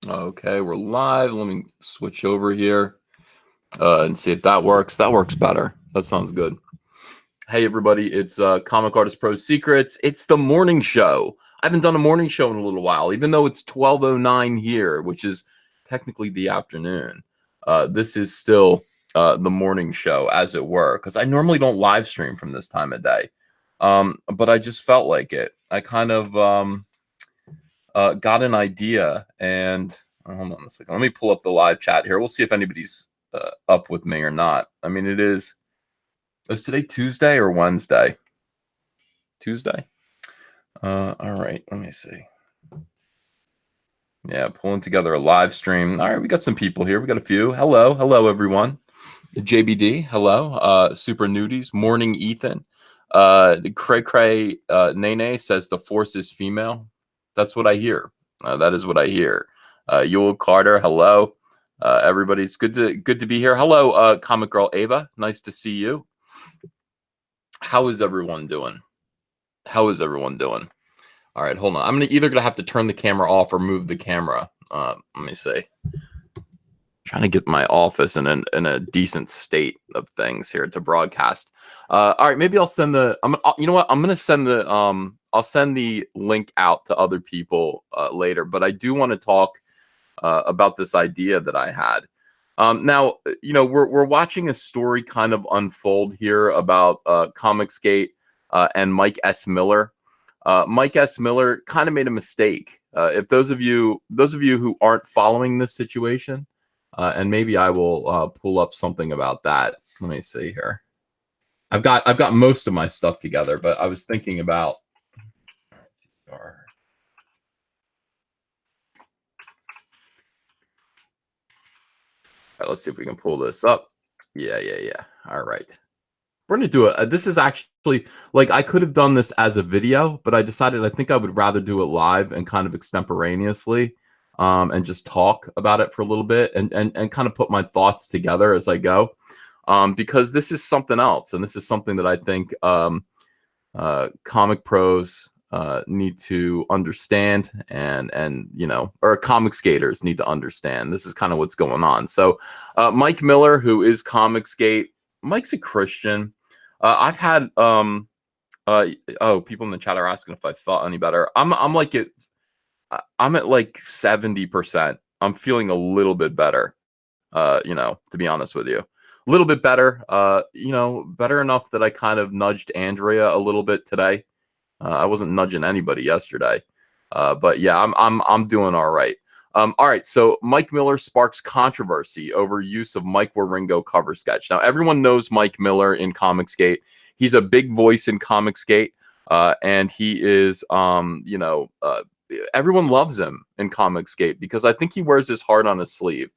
Okay, we're live. Let me switch over here and see if that works. That works better. That sounds good. Hey, everybody. It's Comic Artist Pro Secrets. It's the morning show. I haven't done a morning show in a little while, even though it's 12:09 here, which is technically the afternoon. This is still the morning show, as it were, because I normally don't live stream from this time of day. But I just felt like it. I kind of got an idea, and hold on a second. Let me pull up the live chat here. We'll see if anybody's up with me or not. I mean, is today Tuesday or Wednesday? Tuesday. All right. Let me see. Yeah, pulling together a live stream. All right, we got some people here. We got a few. Hello, everyone. JBD, hello. Super Nudies, Morning Ethan. Cray Nene says the force is female. That's what I hear. That is what I hear. Yule Carter, hello. Everybody, it's good to be here. Hello, Comic Girl Ava. Nice to see you. How is everyone doing? All right, hold on. I'm either gonna have to turn the camera off or move the camera. Let me see. Trying to get my office in a decent state of things here to broadcast. All right, maybe I'll send the. You know what? I'm gonna send the. I'll send the link out to other people later. But I do want to talk about this idea that I had. Now, we're watching a story kind of unfold here about Comicsgate and Mike S. Miller. Mike S. Miller kind of made a mistake. If those of you who aren't following this situation. And maybe I will pull up something about that. Let me see here. I've got most of my stuff together, but I was thinking about. All right, let's see if we can pull this up. Yeah. All right. We're going to do it. This is actually, like, I could have done this as a video, but I decided I think I would rather do it live and kind of extemporaneously. And just talk about it for a little bit and kind of put my thoughts together as I go. Because this is something else, and this is something that I think comic pros need to understand, and or comic skaters need to understand. This is kind of what's going on. So, Mike Miller, who is Comicsgate, Mike's a Christian. I've had people in the chat are asking if I felt any better. I'm at like 70%. I'm feeling a little bit better. To be honest with you, a little bit better. Better enough that I kind of nudged Andrea a little bit today. I wasn't nudging anybody yesterday, but yeah, I'm doing all right. All right. So Mike Miller sparks controversy over use of Mike Wieringo cover sketch. Now everyone knows Mike Miller in Comicsgate. He's a big voice in Comicsgate, and he is, everyone loves him in Comicsgate because I think he wears his heart on his sleeve.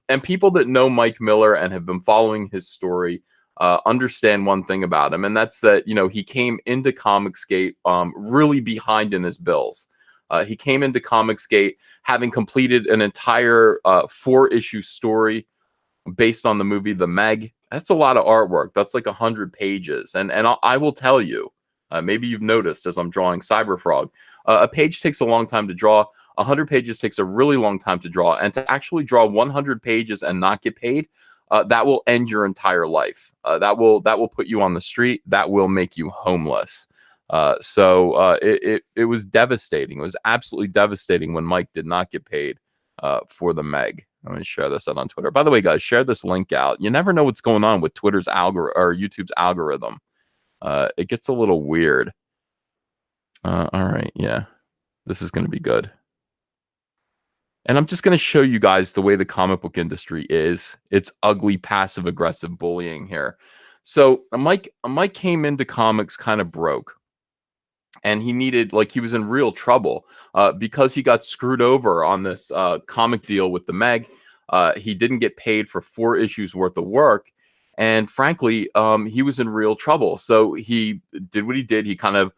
And people that know Mike Miller and have been following his story understand one thing about him, and that's that he came into Comicsgate really behind in his bills. He came into Comicsgate having completed an entire 4-issue story based on the movie The Meg. That's a lot of artwork. That's like 100 pages, and I will tell you, maybe you've noticed as I'm drawing Cyberfrog, a page takes a long time to draw. 100 pages takes a really long time to draw, and to actually draw 100 pages and not get paid, that will end your entire life. That will put you on the street. That will make you homeless. So it was devastating. It was absolutely devastating when Mike did not get paid for The Meg. Let me share this out on Twitter. By the way, guys, share this link out. You never know what's going on with Twitter's algorithm or YouTube's algorithm. It gets a little weird. All right, yeah, this is going to be good. And I'm just going to show you guys the way the comic book industry is. It's ugly, passive-aggressive bullying here. So Mike came into comics kind of broke. And he was in real trouble because he got screwed over on this comic deal with the Meg. He didn't get paid for 4 issues worth of work. And frankly, he was in real trouble. So he did what he did. He kind of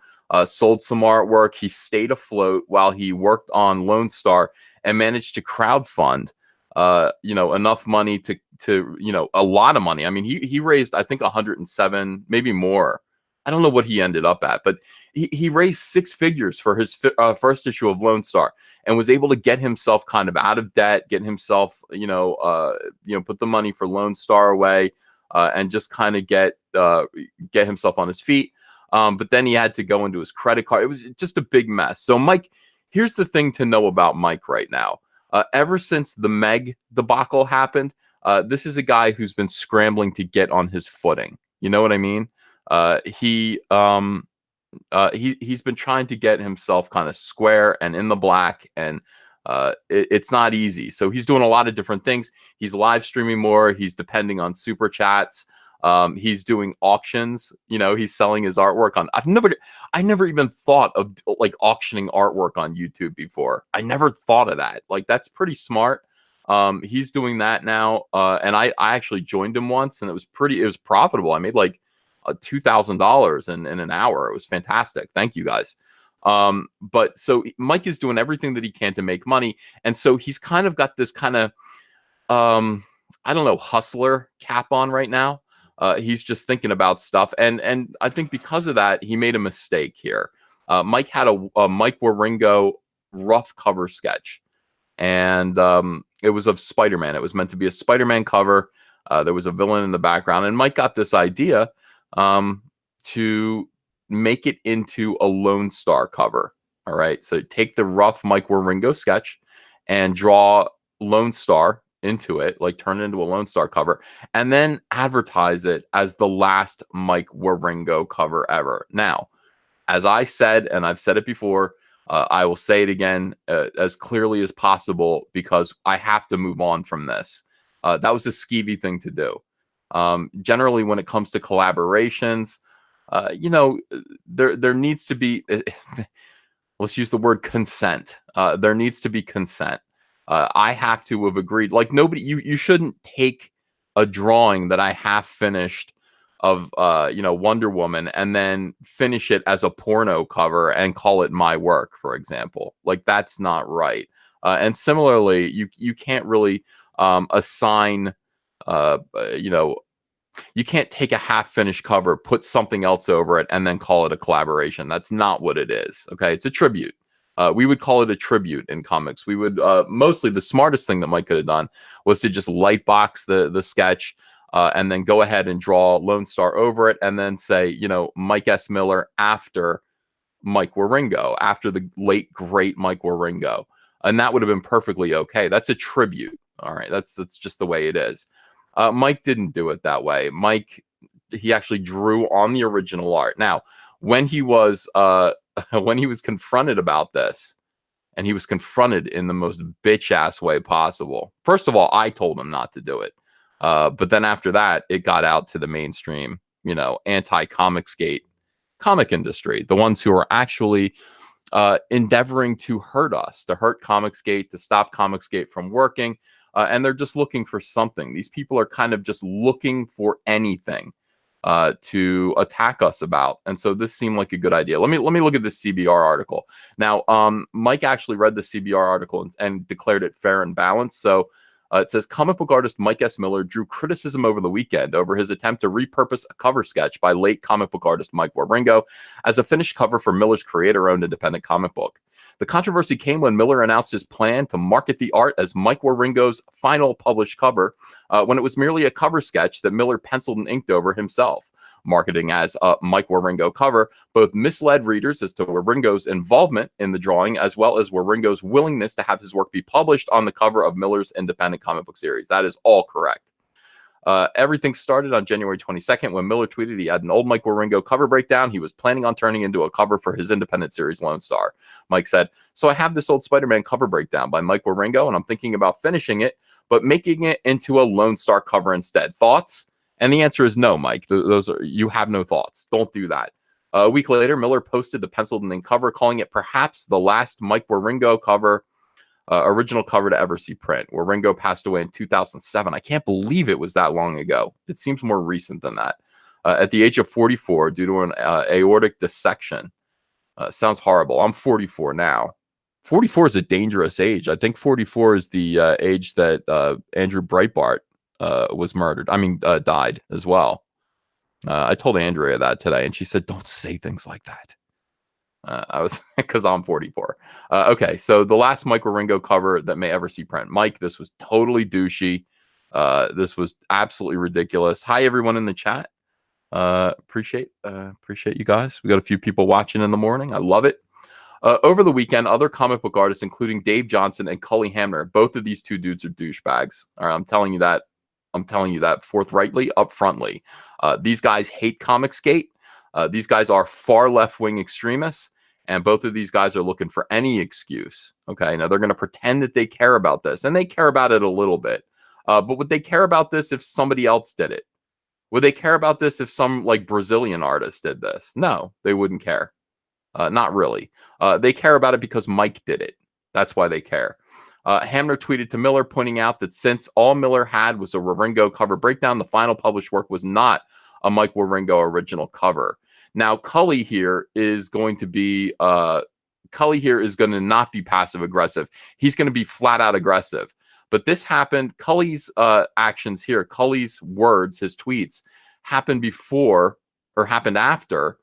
sold some artwork. He stayed afloat while he worked on Lone Star and managed to crowdfund, enough money to a lot of money. I mean, he raised, I think, 107, maybe more. I don't know what he ended up at, but he raised six figures for his first issue of Lone Star and was able to get himself kind of out of debt, get himself, put the money for Lone Star away, and just kind of get himself on his feet. But then he had to go into his credit card. It was just a big mess. So Mike, here's the thing to know about Mike right now. Ever since the Meg debacle happened, this is a guy who's been scrambling to get on his footing. You know what I mean? He's been trying to get himself kind of square and in the black, and it's not easy. So he's doing a lot of different things. He's live streaming more. He's depending on super chats. He's doing auctions. He's selling his artwork on. I never even thought of like auctioning artwork on YouTube before. I never thought of that. Like, that's pretty smart. He's doing that now, and I actually joined him once, and it was profitable. I made like $2,000 in an hour. It was fantastic. Thank you guys. But so Mike is doing everything that he can to make money, and so he's kind of got this kind of I don't know, hustler cap on right now. He's just thinking about stuff, and I think because of that, he made a mistake here. Mike had a Mike Wieringo rough cover sketch, and it was of Spider-Man. It was meant to be a Spider-Man cover. There was a villain in the background, and Mike got this idea to make it into a Lone Star cover. All right, so take the rough Mike Wieringo sketch and draw Lone Star into it, like turn it into a Lone Star cover, and then advertise it as the last Mike Wieringo cover ever. Now, as I said, and I've said it before, I will say it again as clearly as possible, because I have to move on from this. That was a skeevy thing to do. Generally, when it comes to collaborations, there needs to be, let's use the word consent. There needs to be consent. I have to have agreed. Like, nobody, you shouldn't take a drawing that I half finished of Wonder Woman and then finish it as a porno cover and call it my work, for example. Like, that's not right. And similarly, you can't really assign you can't take a half finished cover, put something else over it, and then call it a collaboration. That's not what it is. Okay, it's a tribute. We would call it a tribute in comics. We would mostly, the smartest thing that Mike could have done was to just lightbox the sketch, and then go ahead and draw Lone Star over it, and then say, Mike S. Miller after Mike Wieringo, after the late great Mike Wieringo, and that would have been perfectly okay. That's a tribute. All right, that's just the way it is. Mike didn't do it that way. Mike, he actually drew on the original art. Now, when he was confronted about this, and he was confronted in the most bitch ass way possible. First of all, I told him not to do it. But then after that, it got out to the mainstream, anti-Comicsgate comic industry, the ones who are actually endeavoring to hurt us, to hurt Comicsgate, to stop Comicsgate from working. And they're just looking for something. These people are kind of just looking for anything to attack us about. And so this seemed like a good idea. Let me look at this CBR article. Now, Mike actually read the CBR article and declared it fair and balanced. So it says, comic book artist Mike S. Miller drew criticism over the weekend over his attempt to repurpose a cover sketch by late comic book artist Mike Wieringo as a finished cover for Miller's creator-owned independent comic book. The controversy came when Miller announced his plan to market the art as Mike Wieringo's final published cover, when it was merely a cover sketch that Miller penciled and inked over himself. Marketing as a Mike Wieringo cover both misled readers as to Wieringo's involvement in the drawing, as well as Wieringo's willingness to have his work be published on the cover of Miller's independent comic book series. That is all correct. Everything started on January 22nd when Miller tweeted he had an old Mike Wieringo cover breakdown he was planning on turning into a cover for his independent series Lone Star. Mike said, so I have this old Spider-Man cover breakdown by Mike Wieringo, and I'm thinking about finishing it, but making it into a Lone Star cover instead. Thoughts? And the answer is no, Mike. You have no thoughts. Don't do that. A week later, Miller posted the penciled and inked cover, calling it perhaps the last Mike Wieringo cover, original cover to ever see print. Wieringo passed away in 2007. I can't believe it was that long ago. It seems more recent than that. At the age of 44, due to an aortic dissection. Sounds horrible. I'm 44 now. 44 is a dangerous age. I think 44 is the age that Andrew Breitbart was murdered. Died as well. I told Andrea that today, and she said, "Don't say things like that." I was because I'm 44. Okay, so the last Mike Wieringo cover that may ever see print. Mike, this was totally douchey. This was absolutely ridiculous. Hi, everyone in the chat. Appreciate you guys. We got a few people watching in the morning. I love it. Over the weekend, other comic book artists, including Dave Johnson and Cully Hamner, both of these two dudes are douchebags. All right, I'm telling you that. I'm telling you that forthrightly, upfrontly. These guys hate Comicsgate. These guys are far left-wing extremists, and both of these guys are looking for any excuse. Okay, now they're going to pretend that they care about this, and they care about it a little bit. But would they care about this if somebody else did it? Would they care about this if some like Brazilian artist did this? No, they wouldn't care. Not really. They care about it because Mike did it. That's why they care. Hamner tweeted to Miller, pointing out that since all Miller had was a Wieringo cover breakdown, the final published work was not a Mike Wieringo original cover. Now, Cully here is going to not be passive aggressive. He's going to be flat out aggressive. But this happened. Cully's actions here, Cully's words, his tweets happened before or happened after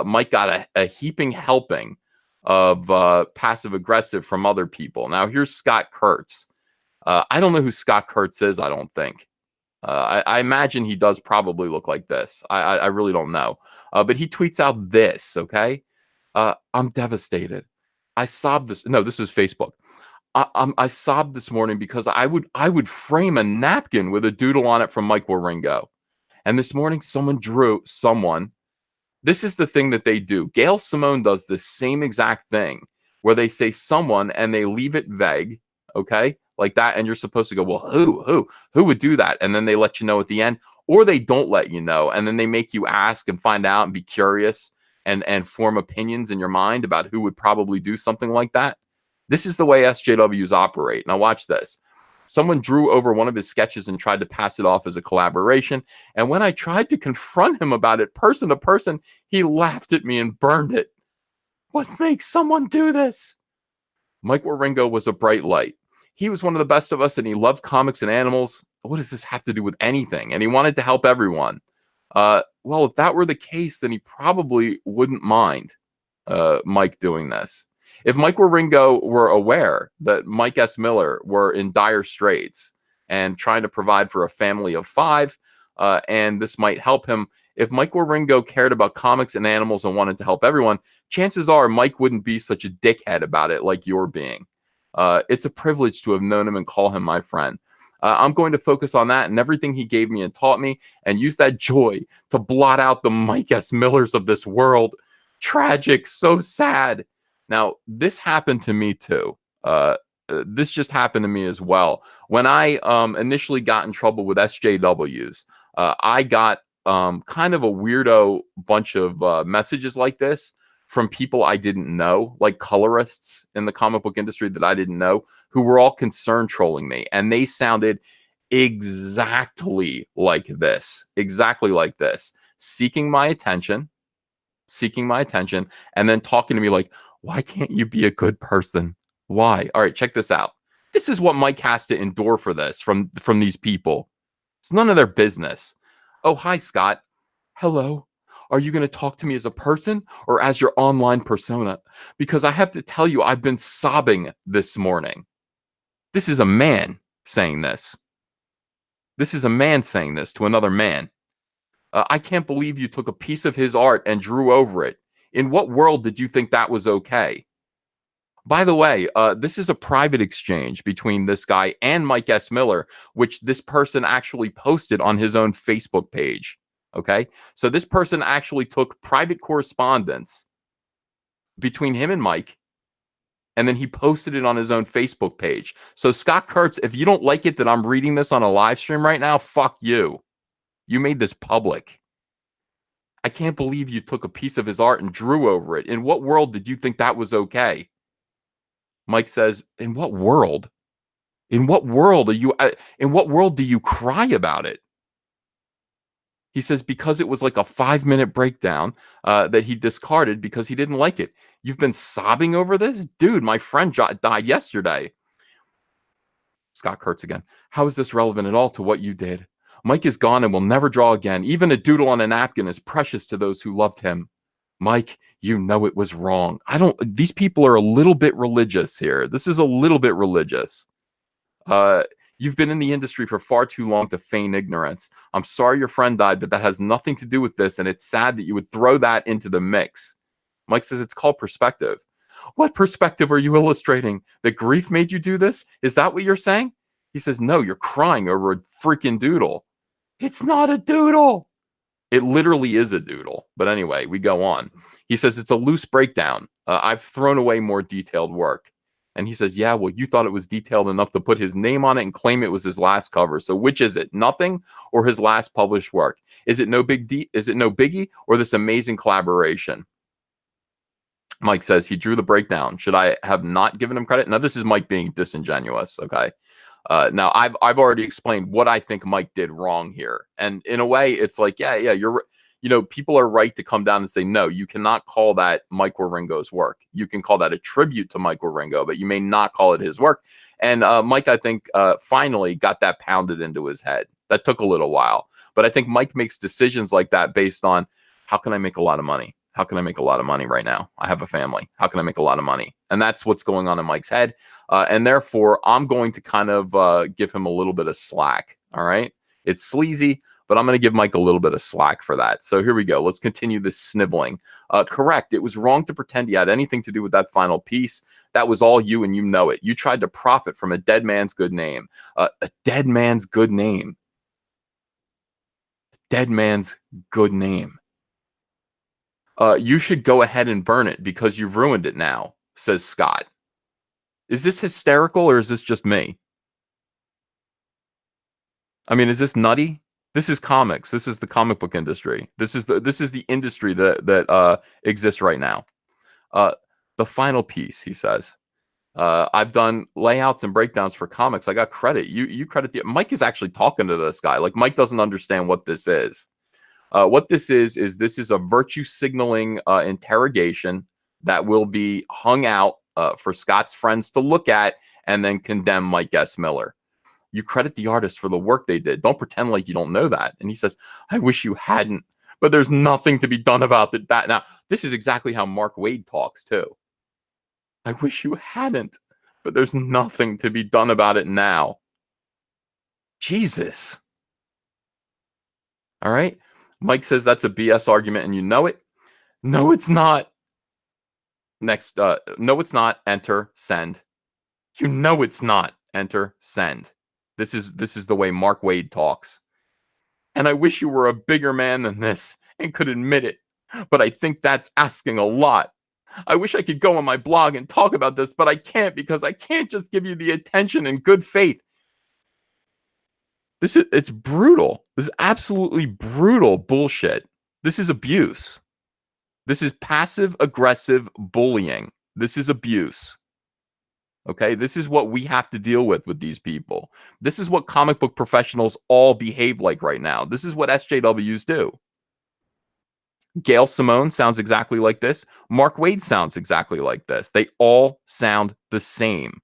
Mike got a heaping helping of passive aggressive from other people. Now, here's Scott Kurtz. I don't know who Scott Kurtz is, I don't think. I imagine he does probably look like this. I really don't know. But he tweets out this, okay? I'm devastated. I sobbed this. No, this was Facebook. I sobbed this morning because I would frame a napkin with a doodle on it from Mike Wieringo. And this morning someone drew someone. This is the thing that they do. Gail Simone does the same exact thing where they say someone and they leave it vague, okay? Like that, and you're supposed to go, well, who would do that? And then they let you know at the end, or they don't let you know, and then they make you ask and find out and be curious and form opinions in your mind about who would probably do something like that. This is the way SJWs operate. Now watch this. Someone drew over one of his sketches and tried to pass it off as a collaboration. And when I tried to confront him about it person to person, he laughed at me and burned it. What makes someone do this? Mike Wieringo was a bright light. He was one of the best of us, and he loved comics and animals. What does this have to do with anything? And he wanted to help everyone. Well, if that were the case, then he probably wouldn't mind Mike doing this. If Mike Wieringo were aware that Mike S. Miller were in dire straits and trying to provide for a family of 5, and this might help him, if Mike Wieringo cared about comics and animals and wanted to help everyone, chances are Mike wouldn't be such a dickhead about it like you're being. It's a privilege to have known him and call him my friend. I'm going to focus on that and everything he gave me and taught me, and use that joy to blot out the Mike S. Millers of this world. Tragic, so sad. Now, this happened to me too. This just happened to me as well. When I initially got in trouble with SJWs, I got kind of a weirdo bunch of messages like this from people I didn't know, like colorists in the comic book industry that I didn't know, who were all concern trolling me. And they sounded exactly like this, seeking my attention, and then talking to me like, why can't you be a good person? Why? All right, check this out. This is what Mike has to endure for this from these people. It's none of their business. Oh, hi, Scott. Hello. Are you going to talk to me as a person or as your online persona? Because I have to tell you, I've been sobbing this morning. This is a man saying this. This is a man saying this to another man. I can't believe you took a piece of his art and drew over it. In what world did you think that was okay? By the way, this is a private exchange between this guy and Mike S. Miller, which this person actually posted on his own Facebook page. Okay, so this person actually took private correspondence between him and Mike, and then he posted it on his own Facebook page. So Scott Kurtz, if you don't like it that I'm reading this on a live stream right now, fuck you. You made this public. I can't believe you took a piece of his art and drew over it. In what world did you think that was okay? Mike says, in what world? In what world are you? In what world do you cry about it? He says, because it was like a 5-minute breakdown that he discarded because he didn't like it. You've been sobbing over this? Dude, my friend died yesterday. Scott Kurtz again. How is this relevant at all to what you did? Mike is gone and will never draw again. Even a doodle on a napkin is precious to those who loved him. Mike, you know it was wrong. These people are a little bit religious here. This is a little bit religious. You've been in the industry for far too long to feign ignorance. I'm sorry your friend died, but that has nothing to do with this, and it's sad that you would throw that into the mix. Mike says it's called perspective. What perspective are you illustrating? That grief made you do this? Is that what you're saying? He says, no, you're crying over a freaking doodle. It's not a doodle. It literally is a doodle. But anyway, we go on. He says, it's a loose breakdown. I've thrown away more detailed work. And he says, yeah, well, you thought it was detailed enough to put his name on it and claim it was his last cover. So which is it? Nothing or his last published work? Is it no biggie or this amazing collaboration? Mike says he drew the breakdown. Should I have not given him credit? Now, this is Mike being disingenuous, okay? Now, I've already explained what I think Mike did wrong here. And in a way, it's like, yeah, you're, people are right to come down and say, no, you cannot call that Mike Wieringo's work. You can call that a tribute to Mike Wieringo, but you may not call it his work. And Mike, I think, finally got that pounded into his head. That took a little while. But I think Mike makes decisions like that based on, how can I make a lot of money? How can I make a lot of money right now? I have a family. How can I make a lot of money? And that's what's going on in Mike's head. And therefore, I'm going to kind of give him a little bit of slack. All right. It's sleazy, but I'm going to give Mike a little bit of slack for that. So here we go. Let's continue this sniveling. Correct. It was wrong to pretend he had anything to do with that final piece. That was all you, and you know it. You tried to profit from a dead man's good name. A dead man's good name. Dead man's good name. You should go ahead and burn it because you've ruined it now, says Scott. Is this hysterical or is this just me? I mean, is this nutty? This is comics. This is the comic book industry. This is the industry that exists right now. The final piece, he says. I've done layouts and breakdowns for comics. I got credit. You credit Mike is actually talking to this guy. Like, Mike doesn't understand what this is. What this is this is a virtue signaling interrogation that will be hung out for Scott's friends to look at and then condemn Mike S. Miller. You credit the artist for the work they did. Don't pretend like you don't know that. And he says, I wish you hadn't, but there's nothing to be done about that. Now, this is exactly how Mark Waid talks too. I wish you hadn't, but there's nothing to be done about it now. Jesus. All right. Mike says that's a BS argument and you know it. No, it's not. Next, no, it's not. Enter, send. You know it's not. Enter, send. This is the way Mark Waid talks. And I wish you were a bigger man than this and could admit it. But I think that's asking a lot. I wish I could go on my blog and talk about this, but I can't because I can't just give you the attention and good faith. It's brutal. This is absolutely brutal bullshit. This is abuse. This is passive aggressive bullying. This is abuse. Okay, this is what we have to deal with these people. This is what comic book professionals all behave like right now. This is what SJWs do. Gail Simone sounds exactly like this. Mark Waid sounds exactly like this. They all sound the same.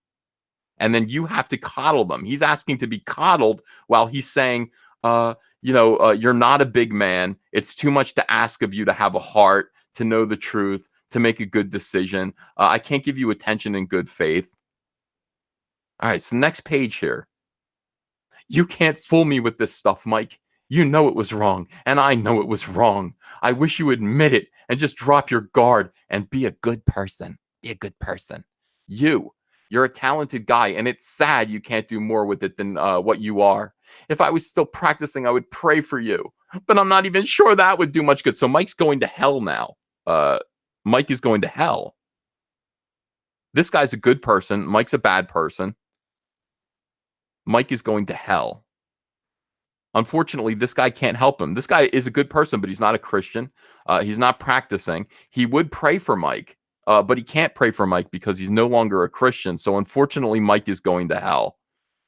And then you have to coddle them. He's asking to be coddled while he's saying, you're not a big man. It's too much to ask of you to have a heart, to know the truth, to make a good decision. I can't give you attention in good faith. All right, so next page here. You can't fool me with this stuff, Mike. You know it was wrong, and I know it was wrong. I wish you admit it and just drop your guard and be a good person. Be a good person. You're a talented guy, and it's sad you can't do more with it than what you are. If I was still practicing, I would pray for you, but I'm not even sure that would do much good. So Mike's going to hell now. Mike is going to hell. This guy's a good person. Mike's a bad person. Mike is going to hell. Unfortunately, this guy can't help him. This guy is a good person, but he's not a Christian. He's not practicing. He would pray for Mike, but he can't pray for Mike because he's no longer a Christian. So unfortunately, Mike is going to hell.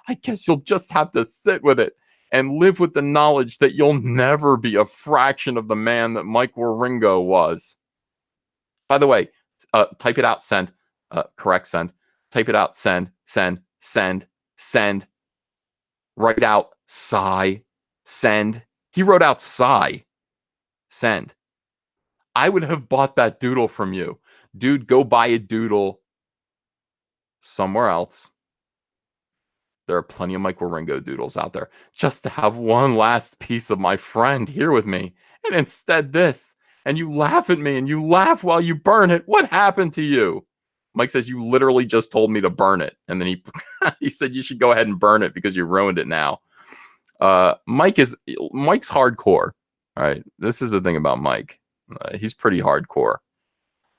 I guess you'll just have to sit with it and live with the knowledge that you'll never be a fraction of the man that Mike Wieringo was. By the way, type it out, send. Correct, send. Type it out, send, send, send, send. Write out, sigh, Send. He wrote out sigh. Send. I would have bought that doodle from you. Dude, go buy a doodle somewhere else. There are plenty of Mike Wieringo doodles out there. Just to have one last piece of my friend here with me. And instead this. And you laugh at me and you laugh while you burn it. What happened to you? Mike says, you literally just told me to burn it. And then he said, you should go ahead and burn it because you ruined it now. Mike's hardcore. All right. This is the thing about Mike. He's pretty hardcore.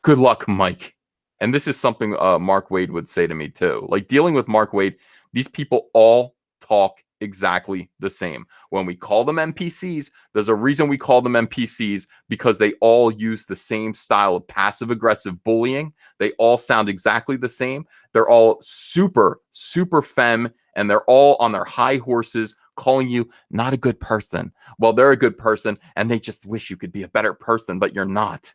Good luck, Mike. And this is something Mark Waid would say to me too. Like dealing with Mark Waid, these people all talk exactly the same. When we call them NPCs, there's a reason we call them NPCs, because they all use the same style of passive-aggressive bullying. They all sound exactly the same. They're all super, super femme, and they're all on their high horses calling you not a good person. Well, they're a good person, and they just wish you could be a better person, but you're not.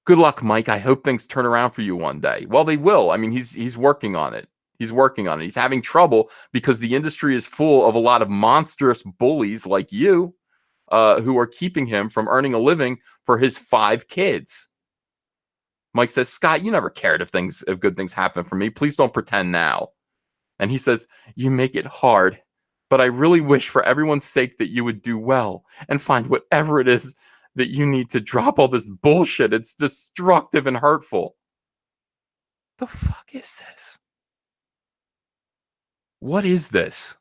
Good luck, Mike. I hope things turn around for you one day. Well, they will. I mean, he's working on it. He's working on it. He's having trouble because the industry is full of a lot of monstrous bullies like you, who are keeping him from earning a living for his 5 kids. Mike says, Scott, you never cared if good things happen for me. Please don't pretend now. And he says, you make it hard, but I really wish for everyone's sake that you would do well and find whatever it is that you need to drop all this bullshit. It's destructive and hurtful. The fuck is this? What is this?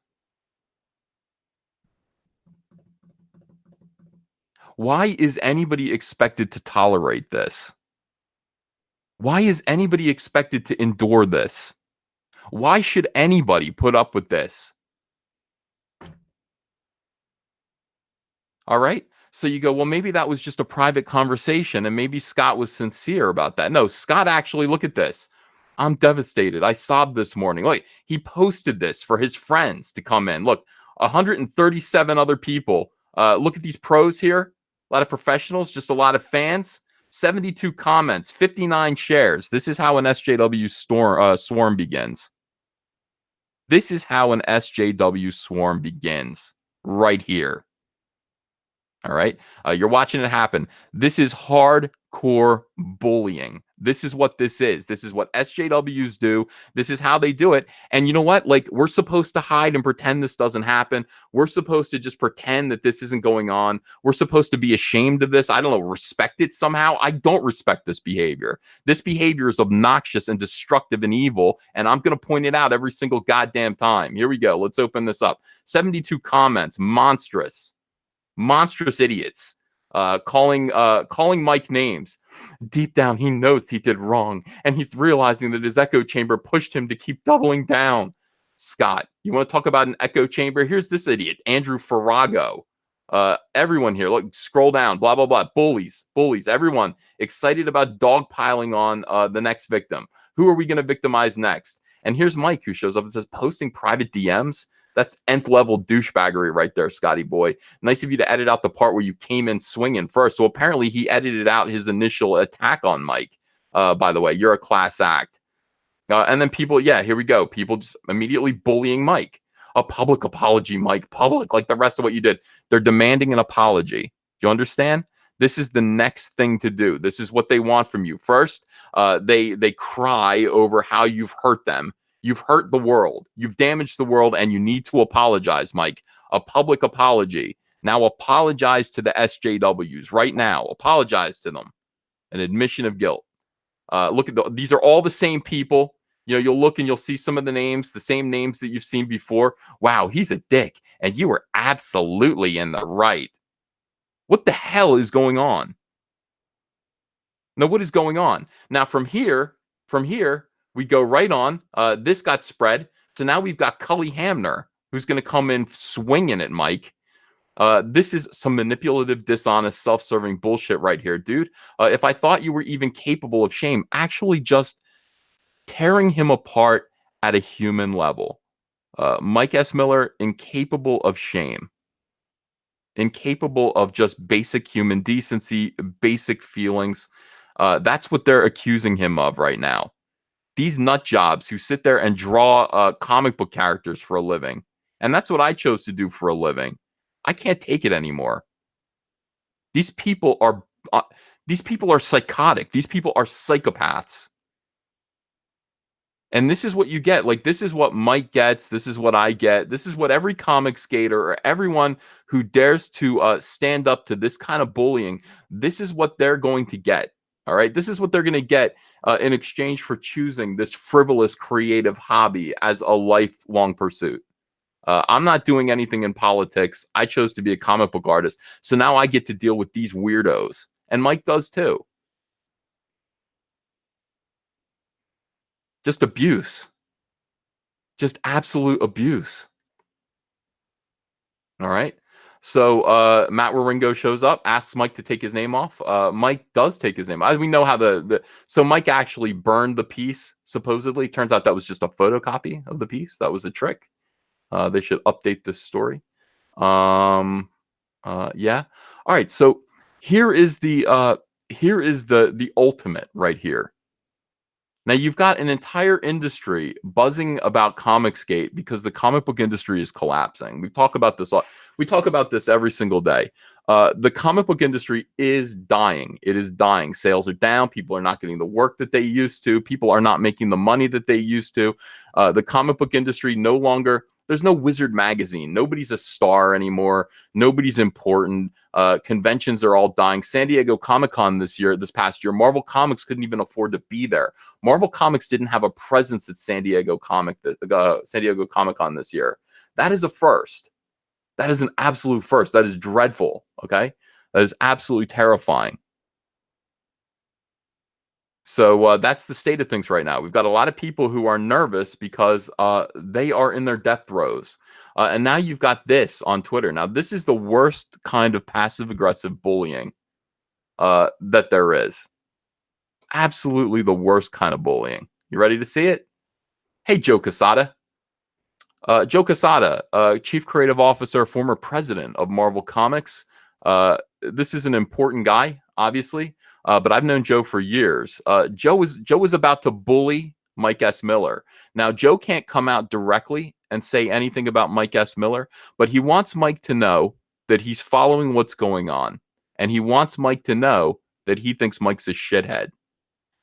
Why is anybody expected to tolerate this? Why is anybody expected to endure this? Why should anybody put up with this? All right. So you go, well, maybe that was just a private conversation and maybe Scott was sincere about that. No, Scott actually, look at this. I'm devastated. I sobbed this morning. Like, he posted this for his friends to come in. Look, 137 other people. Look at these pros here. A lot of professionals, just a lot of fans. 72 comments, 59 shares. This is how an SJW swarm begins. This is how an SJW swarm begins right here. All right. You're watching it happen. This is hardcore bullying. This is what this is. This is what SJWs do. This is how they do it. And you know what? Like, we're supposed to hide and pretend this doesn't happen. We're supposed to just pretend that this isn't going on. We're supposed to be ashamed of this. I don't know, respect it somehow. I don't respect this behavior. This behavior is obnoxious and destructive and evil. And I'm going to point it out every single goddamn time. Here we go. Let's open this up. 72 comments. Monstrous idiots, calling Mike names. Deep down, he knows he did wrong, and he's realizing that his echo chamber pushed him to keep doubling down. Scott, you want to talk about an echo chamber? Here's this idiot, Andrew Farago. Everyone here, look, scroll down, blah, blah, blah. Bullies, everyone excited about dogpiling on the next victim. Who are we going to victimize next? And here's Mike, who shows up and says, posting private DMs. That's nth level douchebaggery right there, Scotty boy. Nice of you to edit out the part where you came in swinging first. So apparently he edited out his initial attack on Mike. By the way, you're a class act. And then people, yeah, here we go. People just immediately bullying Mike. A public apology, Mike. Public, like the rest of what you did. They're demanding an apology. Do you understand? This is the next thing to do. This is what they want from you. First, they cry over how you've hurt them. You've hurt the world. You've damaged the world, and you need to apologize, Mike. A public apology. Now apologize to the SJWs right now. Apologize to them. An admission of guilt. Look at these are all the same people. You know, you'll look and you'll see some of the names, the same names that you've seen before. Wow, he's a dick, and you were absolutely in the right. What the hell is going on? Now, what is going on? Now, from here, we go right on. This got spread. So now we've got Cully Hamner, who's going to come in swinging at Mike. This is some manipulative, dishonest, self-serving bullshit right here, dude. If I thought you were even capable of shame, actually just tearing him apart at a human level. Mike S. Miller, incapable of shame. Incapable of just basic human decency, basic feelings. That's what they're accusing him of right now. These nut jobs who sit there and draw comic book characters for a living And that's what I chose to do for a living. I can't take it anymore. These people are uh, these people are psychotic. These people are psychopaths. And this is what you get. Like, this is what Mike gets. This is what I get. This is what every comic skater or everyone who dares to stand up to this kind of bullying, this is what they're going to get. All right. This is what they're going to get in exchange for choosing this frivolous, creative hobby as a lifelong pursuit. I'm not doing anything in politics. I chose to be a comic book artist. So now I get to deal with these weirdos. And Mike does too. Just abuse. Just absolute abuse. All right. So Matt Waringo shows up, asks Mike to take his name off. Mike does take his name. We know how so Mike actually burned the piece, supposedly. Turns out that was just a photocopy of the piece. That was a trick. They should update this story. Yeah. All right. So here is the ultimate right here. Now you've got an entire industry buzzing about Comicsgate because the comic book industry is collapsing. We talk about this. We talk about this every single day. The comic book industry is dying. It is dying. Sales are down. People are not getting the work that they used to. People are not making the money that they used to. The comic book industry no longer. There's no Wizard magazine. Nobody's a star anymore. Nobody's important. Conventions are all dying. San Diego Comic-Con this past year, Marvel Comics couldn't even afford to be there. Marvel Comics didn't have a presence at San Diego Comic-Con this year. That is a first. That is an absolute first. That is dreadful. Okay, that is absolutely terrifying. So that's the state of things right now. We've got a lot of people who are nervous because they are in their death throes. And now you've got this on Twitter. Now, this is the worst kind of passive-aggressive bullying that there is. Absolutely the worst kind of bullying. You ready to see it? Hey, Joe Quesada. Joe Quesada, Chief Creative Officer, former president of Marvel Comics. This is an important guy, obviously. But I've known Joe for years. Joe was about to bully Mike S. Miller. Now, Joe can't come out directly and say anything about Mike S. Miller, but he wants Mike to know that he's following what's going on. And he wants Mike to know that he thinks Mike's a shithead.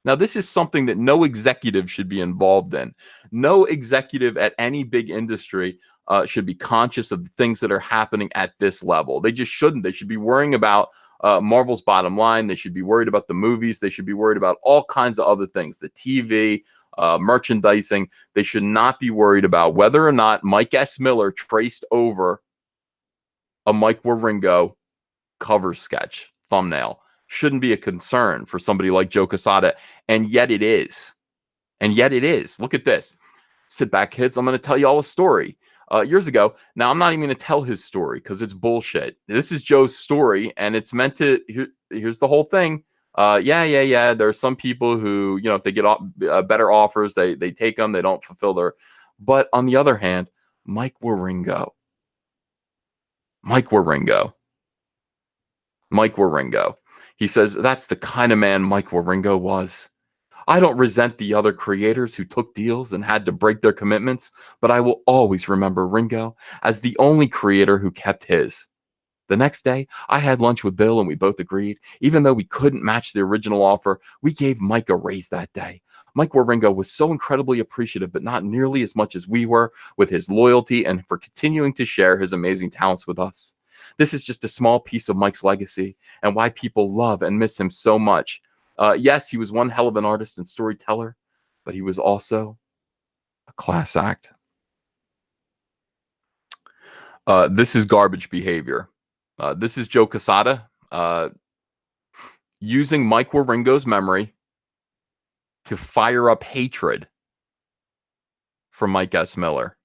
Now, this is something that no executive should be involved in. No executive at any big industry should be conscious of the things that are happening at this level. They just shouldn't. They should be worrying about Marvel's bottom line. They should be worried about the movies. They should be worried about all kinds of other things, the TV, merchandising. They should not be worried about whether or not Mike S. Miller traced over a Mike Waringo cover sketch thumbnail. Shouldn't be a concern for somebody like Joe Quesada, and yet it is. And yet it is. Look at this. Sit back, kids. I'm going to tell you all a story. Years ago. Now, I'm not even going to tell his story because it's bullshit. This is Joe's story, and it's meant to. Here's the whole thing. Yeah. There are some people who, if they get better offers, they take them. They don't fulfill their. But on the other hand, Mike Waringo. He says that's the kind of man Mike Waringo was. I don't resent the other creators who took deals and had to break their commitments, but I will always remember Ringo as the only creator who kept his. The next day, I had lunch with Bill and we both agreed, even though we couldn't match the original offer, we gave Mike a raise that day. Mike Waringo was so incredibly appreciative, but not nearly as much as we were, with his loyalty and for continuing to share his amazing talents with us. This is just a small piece of Mike's legacy and why people love and miss him so much. Yes, he was one hell of an artist and storyteller, but he was also a class act. This is garbage behavior. This is Joe Quesada using Mike Waringo's memory to fire up hatred for Mike S. Miller.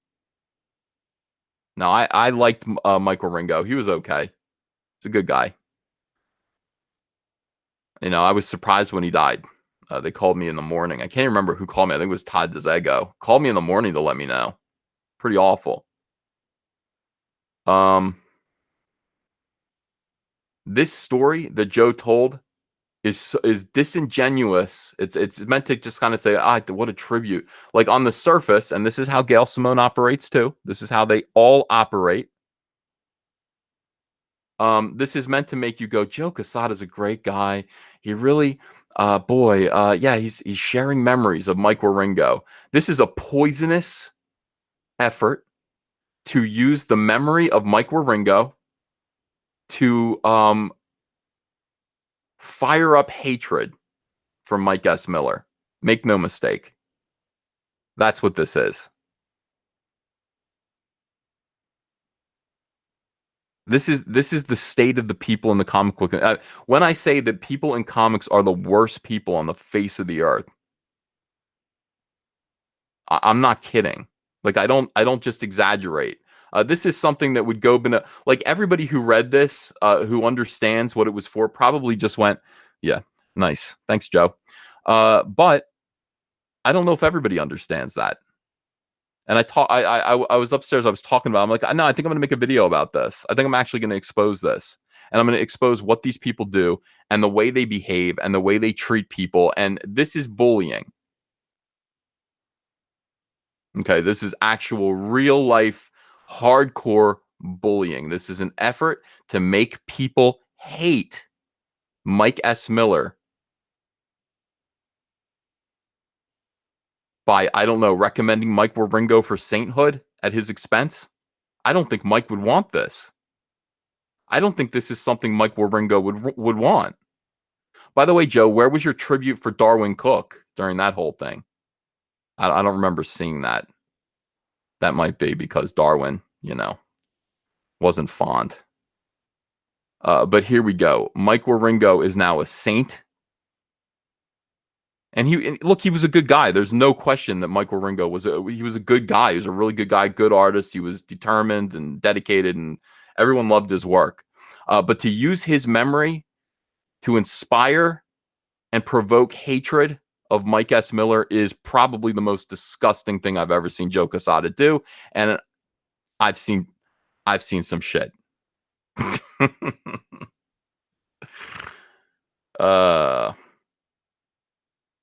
Now, I liked Mike Waringo. He was okay. He's a good guy. I was surprised when he died. They called me in the morning. I can't remember who called me. I think it was Todd DeZago. Called me in the morning to let me know. Pretty awful. This story that Joe told is disingenuous. It's meant to just kind of say, what a tribute. Like on the surface, and this is how Gail Simone operates too. This is how they all operate. This is meant to make you go, Joe Quesada's a great guy. He really, yeah, he's sharing memories of Mike Wieringo. This is a poisonous effort to use the memory of Mike Wieringo to fire up hatred for Mike S. Miller. Make no mistake. That's what this is. This is the state of the people in the comic book. When I say that people in comics are the worst people on the face of the earth, I'm not kidding. Like I don't just exaggerate. This is something that would go like everybody who read this, who understands what it was for, probably just went, yeah, nice, thanks, Joe. But I don't know if everybody understands that. And I was upstairs. I was talking about. I'm like, no, I think I'm going to make a video about this. I think I'm actually going to expose this, and I'm going to expose what these people do and the way they behave and the way they treat people. And this is bullying. Okay, this is actual real life hardcore bullying. This is an effort to make people hate Mike S. Miller by, I don't know, recommending Mike Wieringo for sainthood at his expense. I don't think Mike would want this. I don't think this is something Mike Wieringo would want. By the way, Joe, where was your tribute for Darwin Cook during that whole thing? I don't remember seeing that. That might be because Darwin, wasn't fond. But here we go. Mike Wieringo is now a saint. And he was a good guy. There's no question that Mike Wieringo was a good guy. He was a really good guy, good artist. He was determined and dedicated, and everyone loved his work. But to use his memory to inspire and provoke hatred of Mike S. Miller is probably the most disgusting thing I've ever seen Joe Quesada do. And I've seen some shit.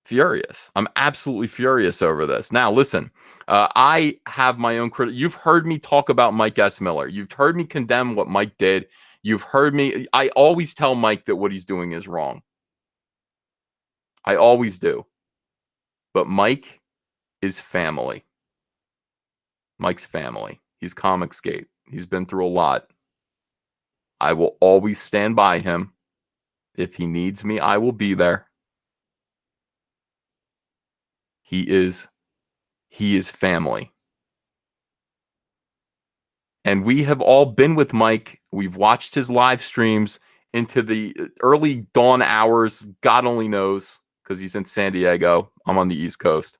Furious. I'm absolutely furious over this. Now, listen, I have my own critic. You've heard me talk about Mike S. Miller. You've heard me condemn what Mike did. You've heard me. I always tell Mike that what he's doing is wrong. I always do. But Mike is family. Mike's family. He's Comicsgate. He's been through a lot. I will always stand by him. If he needs me, I will be there. He is family. And we have all been with Mike. We've watched his live streams into the early dawn hours. God only knows, because he's in San Diego. I'm on the East Coast.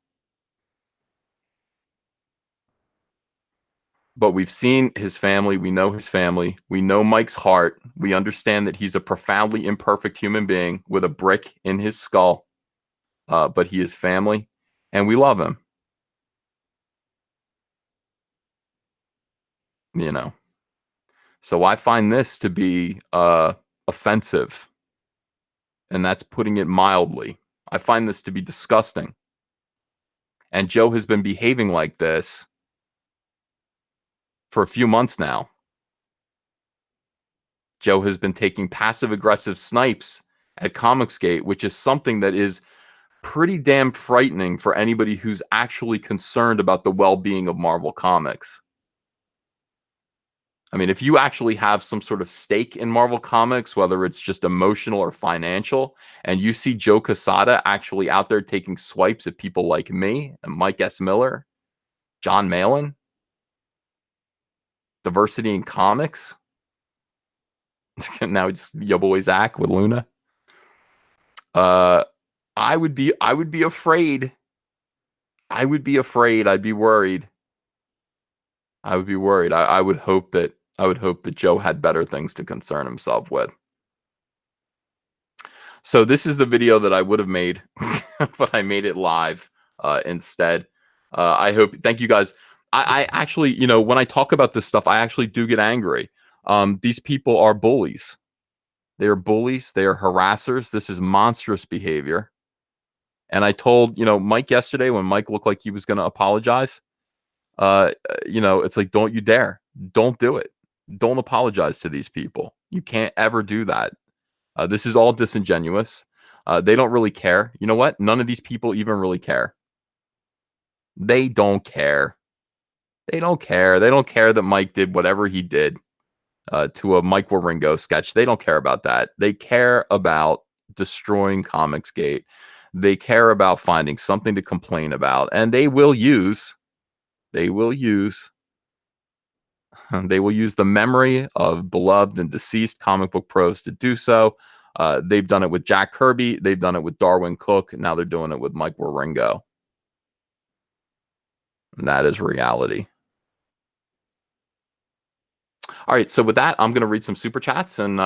But we've seen his family. We know his family. We know Mike's heart. We understand that he's a profoundly imperfect human being with a brick in his skull. But he is family, and we love him. So I find this to be offensive, and that's putting it mildly. I find this to be disgusting. And Joe has been behaving like this for a few months now. Joe has been taking passive-aggressive snipes at Comicsgate, which is something that is pretty damn frightening for anybody who's actually concerned about the well-being of Marvel Comics. I mean, if you actually have some sort of stake in Marvel Comics, whether it's just emotional or financial, and you see Joe Quesada actually out there taking swipes at people like me and Mike S. Miller, John Malin, Diversity in Comics, now it's your boy Zach with Luna, I would be afraid. I would be afraid. I'd be worried. I would be worried. I would hope that Joe had better things to concern himself with. So this is the video that I would have made, but I made it live instead. Thank you guys. I actually, when I talk about this stuff, I actually do get angry. These people are bullies. They are bullies. They are harassers. This is monstrous behavior. And I told, Mike yesterday when Mike looked like he was going to apologize, it's like, don't you dare. Don't do it. Don't apologize to these people. You can't ever do that. This is all disingenuous. They don't really care. You know what? None of these people even really care. They don't care. They don't care. They don't care that Mike did whatever he did to a Mike Wieringo sketch. They don't care about that. They care about destroying Comicsgate. They care about finding something to complain about, and they will use the memory of beloved and deceased comic book pros to do so. They've done it with Jack Kirby. They've done it with Darwyn Cooke. Now they're doing it with Mike Wieringo. And that is reality. All right, so with that, I'm going to read some super chats and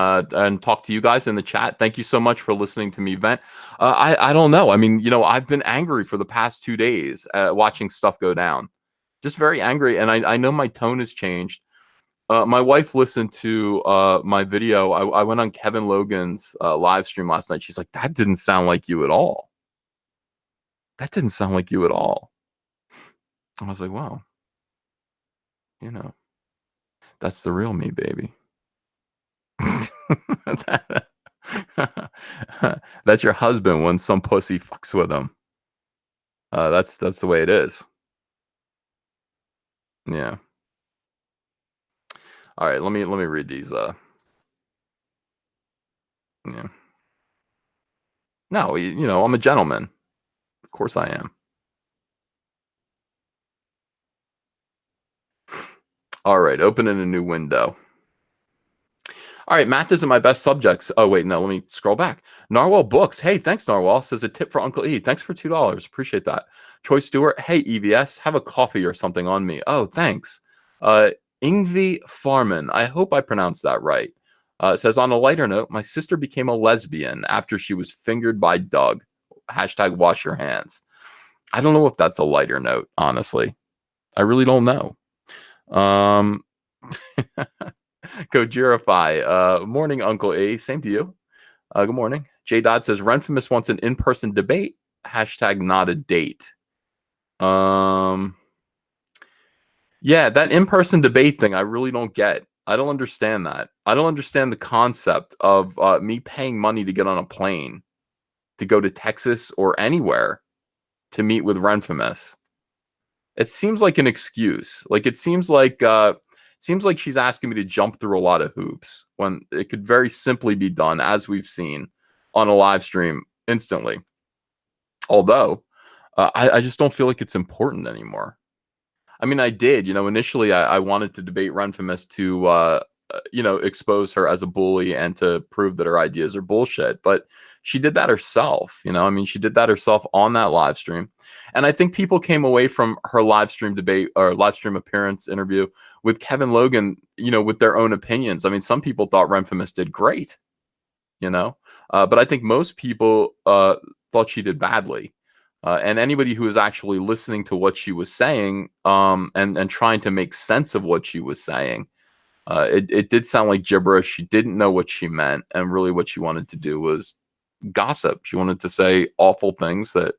talk to you guys in the chat. Thank you so much for listening to me vent. I don't know. I mean, I've been angry for the past 2 days watching stuff go down. Just very angry, and I know my tone has changed. My wife listened to my video. I went on Kevin Logan's live stream last night. She's like, that didn't sound like you at all. That didn't sound like you at all. I was like, wow. That's the real me, baby. That's your husband when some pussy fucks with him. That's the way it is. Yeah. All right, let me read these. Yeah. No, I'm a gentleman. Of course I am. All right, opening a new window. All right, math isn't my best subjects. Oh, wait, no, let me scroll back. Narwhal Books. Hey, thanks, Narwhal. Says a tip for Uncle E. Thanks for $2. Appreciate that. Troy Stewart. Hey, EVS, have a coffee or something on me. Oh, thanks. Ingvi Farman. I hope I pronounced that right. It says, on a lighter note, my sister became a lesbian after she was fingered by Doug. Hashtag wash your hands. I don't know if that's a lighter note, honestly. I really don't know. Gojirify. Morning, Uncle A. Same to you. Good morning. J. Dodd says, Renfamous wants an in-person debate. Hashtag not a date. Yeah, that in-person debate thing, I really don't get. I don't understand that. I don't understand the concept of me paying money to get on a plane to go to Texas or anywhere to meet with Renfamous. It seems like an excuse. Like it seems like she's asking me to jump through a lot of hoops when it could very simply be done, as we've seen on a live stream instantly. Although I just don't feel like it's important anymore. I mean, I did, initially I wanted to debate Renfamous to, expose her as a bully and to prove that her ideas are bullshit. But she did that herself, she did that herself on that live stream. And I think people came away from her live stream debate or live stream appearance interview with Kevin Logan, with their own opinions. I mean, some people thought Renfamous did great, but I think most people thought she did badly. And anybody who was actually listening to what she was saying and trying to make sense of what she was saying, it did sound like gibberish. She didn't know what she meant. And really what she wanted to do was gossip. She wanted to say awful things that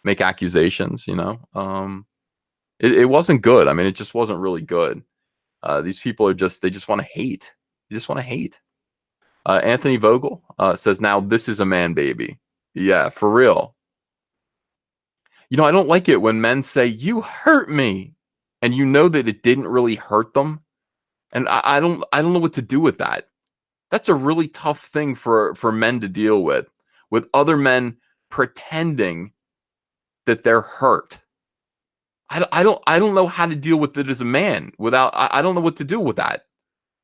make accusations, It wasn't good. I mean, it just wasn't really good. These people they just want to hate. They just want to hate. Anthony Vogel says, now this is a man baby. Yeah, for real. I don't like it when men say, you hurt me. And that it didn't really hurt them. And I don't know what to do with that. That's a really tough thing for men to deal with other men pretending that they're hurt. I don't know how to deal with it as a man without, I don't know what to do with that.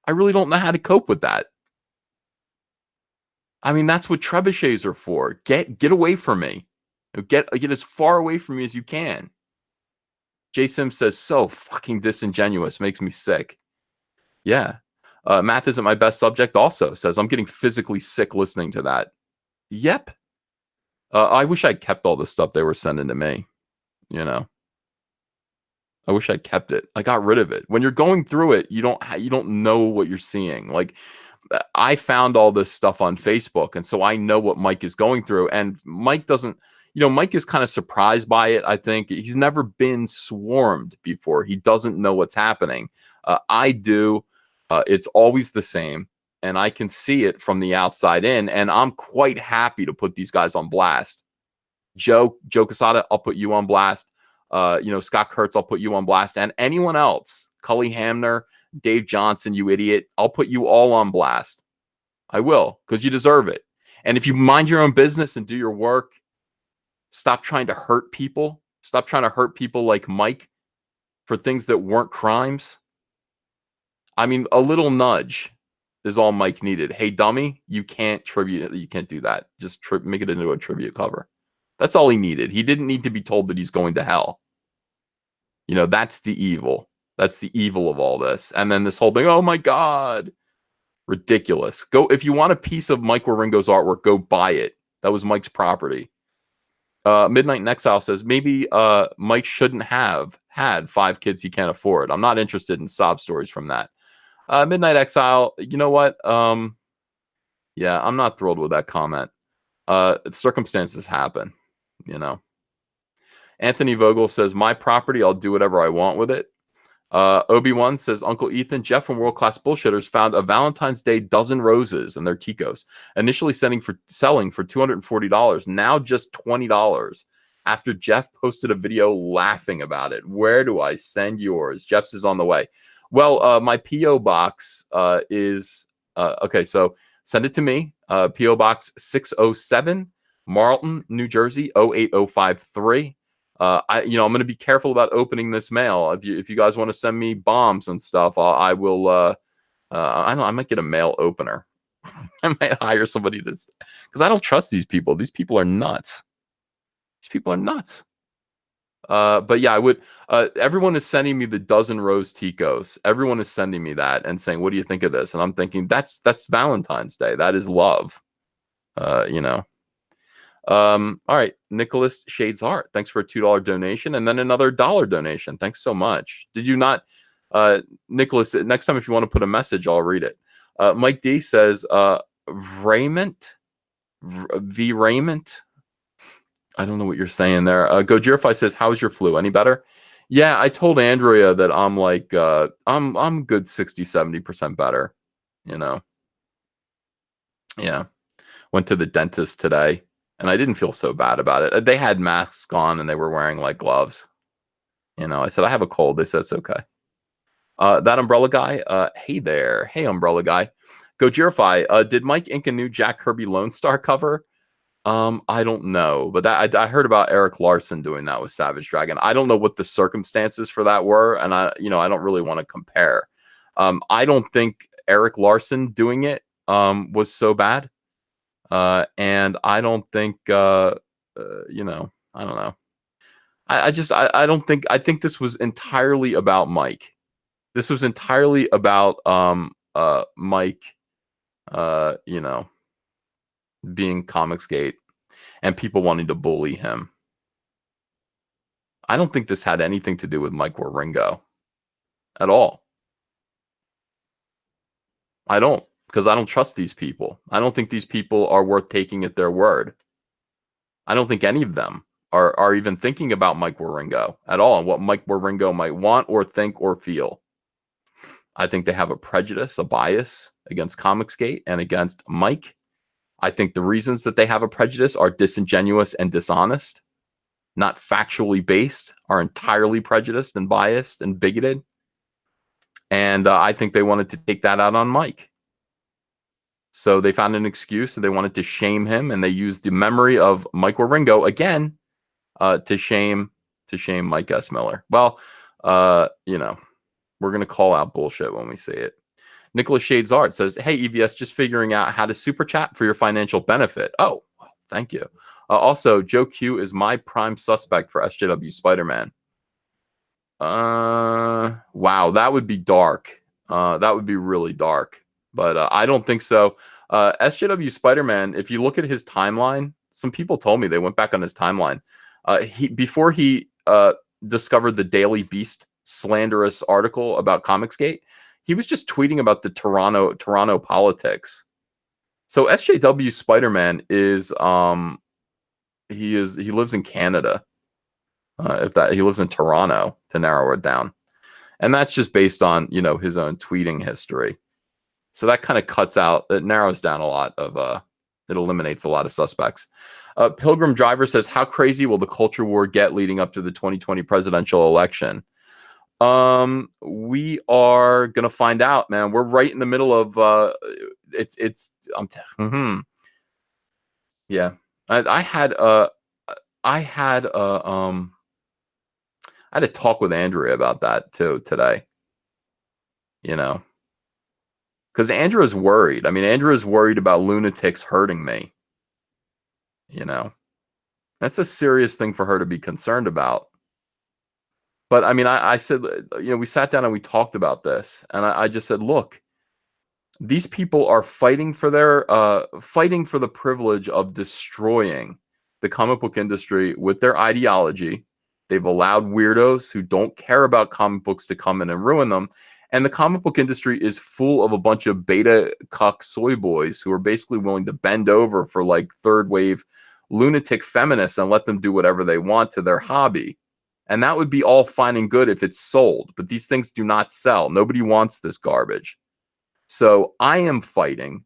I really don't know how to cope with that. I mean, that's what trebuchets are for. Get away from me. Get as far away from me as you can. J Sim says, so fucking disingenuous. Makes me sick. Yeah. Math isn't my best subject also says, I'm getting physically sick listening to that. Yep. I wish I'd kept all the stuff they were sending to me. I wish I'd kept it. I got rid of it. When you're going through it, you don't know what you're seeing. Like I found all this stuff on Facebook, and so I know what Mike is going through. And Mike doesn't, Mike is kind of surprised by it. I think he's never been swarmed before. He doesn't know what's happening. I do. It's always the same, and I can see it from the outside in, and I'm quite happy to put these guys on blast. Joe Quesada, I'll put you on blast. Scott Kurtz, I'll put you on blast, and anyone else, Cully Hamner, Dave Johnson, you idiot, I'll put you all on blast. I will, because you deserve it. And if you mind your own business and do your work, stop trying to hurt people. Stop trying to hurt people like Mike for things that weren't crimes. I mean, a little nudge is all Mike needed. Hey, dummy, you can't do that. Just make it into a tribute cover. That's all he needed. He didn't need to be told that he's going to hell. That's the evil. That's the evil of all this. And then this whole thing, oh my God, ridiculous. Go, if you want a piece of Mike Wieringo's artwork, go buy it. That was Mike's property. Midnight in Exile says, maybe Mike shouldn't have had 5 kids he can't afford. I'm not interested in sob stories from that. Midnight Exile, you know what? Yeah, I'm not thrilled with that comment. Circumstances happen, Anthony Vogel says, my property, I'll do whatever I want with it. Obi-Wan says, Uncle Ethan, Jeff from World Class Bullshitters found a Valentine's Day dozen roses and their Ticos, initially selling for $240, now just $20. After Jeff posted a video laughing about it. Where do I send yours? Jeff's is on the way. Well, my P.O. box is okay. So send it to me. P.O. Box 607, Marlton, New Jersey 08053. I'm going to be careful about opening this mail. If you guys want to send me bombs and stuff, I will. I might get a mail opener. I might hire somebody because I don't trust these people. These people are nuts. But yeah, I would. Everyone is sending me the dozen rose Ticos. Everyone is sending me that and saying, "What do you think of this?" And I'm thinking that's Valentine's Day. That is love. All right, Nicholas Shades Art, thanks for a $2 donation and then another $1 donation. Thanks so much. Did you not, Nicholas? Next time, if you want to put a message, I'll read it. Mike D says, Raymond. I don't know what you're saying there. Gojirify says, how's your flu? Any better? Yeah, I told Andrea that I'm like, I'm good 60-70% better. Yeah. Went to the dentist today. And I didn't feel so bad about it. They had masks on and they were wearing like gloves. I said, I have a cold. They said, it's okay. That umbrella guy. Hey there. Hey, umbrella guy. Gojirify. Did Mike ink a new Jack Kirby Lone Star cover? I don't know. But I heard about Eric Larson doing that with Savage Dragon. I don't know what the circumstances for that were. And I don't really want to compare. I don't think Eric Larson doing it was so bad. And I don't think, I don't know. I don't think, I think this was entirely about Mike. This was entirely about, Mike, being Comicsgate and people wanting to bully him. I don't think this had anything to do with Mike Wieringo at all. I don't. Because I don't trust these people. I don't think these people are worth taking at their word. I don't think any of them are even thinking about Mike Wieringo at all and what Mike Wieringo might want or think or feel. I think they have a prejudice, a bias against Comicsgate and against Mike. I think the reasons that they have a prejudice are disingenuous and dishonest, not factually based, are entirely prejudiced and biased and bigoted. And I think they wanted to take that out on Mike. So they found an excuse and they wanted to shame him, and they used the memory of Mike Wieringo again to shame Mike S. Miller. Well, we're gonna call out bullshit when we see it. Nicholas Shades Art says, "Hey EVS, just figuring out how to super chat for your financial benefit." Oh, well, thank you. Also, Joe Q is my prime suspect for SJW Spider-Man. Wow, that would be dark. That would be really dark. But I don't think so. SJW Spider-Man, if you look at his timeline, some people told me they went back on his timeline. Before he discovered the Daily Beast slanderous article about Comicsgate, he was just tweeting about the Toronto politics. So SJW Spider-Man is he lives in Canada. If that he lives in Toronto, to narrow it down. And that's just based on, his own tweeting history. So that kind of it narrows down a lot of it eliminates a lot of suspects. Pilgrim Driver says, how crazy will the culture war get leading up to the 2020 presidential election? We are gonna find out, man. We're right in the middle of yeah. I had a talk with Andrea about that too today. Because Andrea's worried. I mean, Andrea's worried about lunatics hurting me. That's a serious thing for her to be concerned about. But I mean, I said, we sat down and we talked about this, and I just said, look, these people are fighting for the privilege of destroying the comic book industry with their ideology. They've allowed weirdos who don't care about comic books to come in and ruin them. And the comic book industry is full of a bunch of beta cuck soy boys who are basically willing to bend over for like third wave lunatic feminists and let them do whatever they want to their hobby. And that would be all fine and good if it's sold, but these things do not sell. Nobody wants this garbage. So I am fighting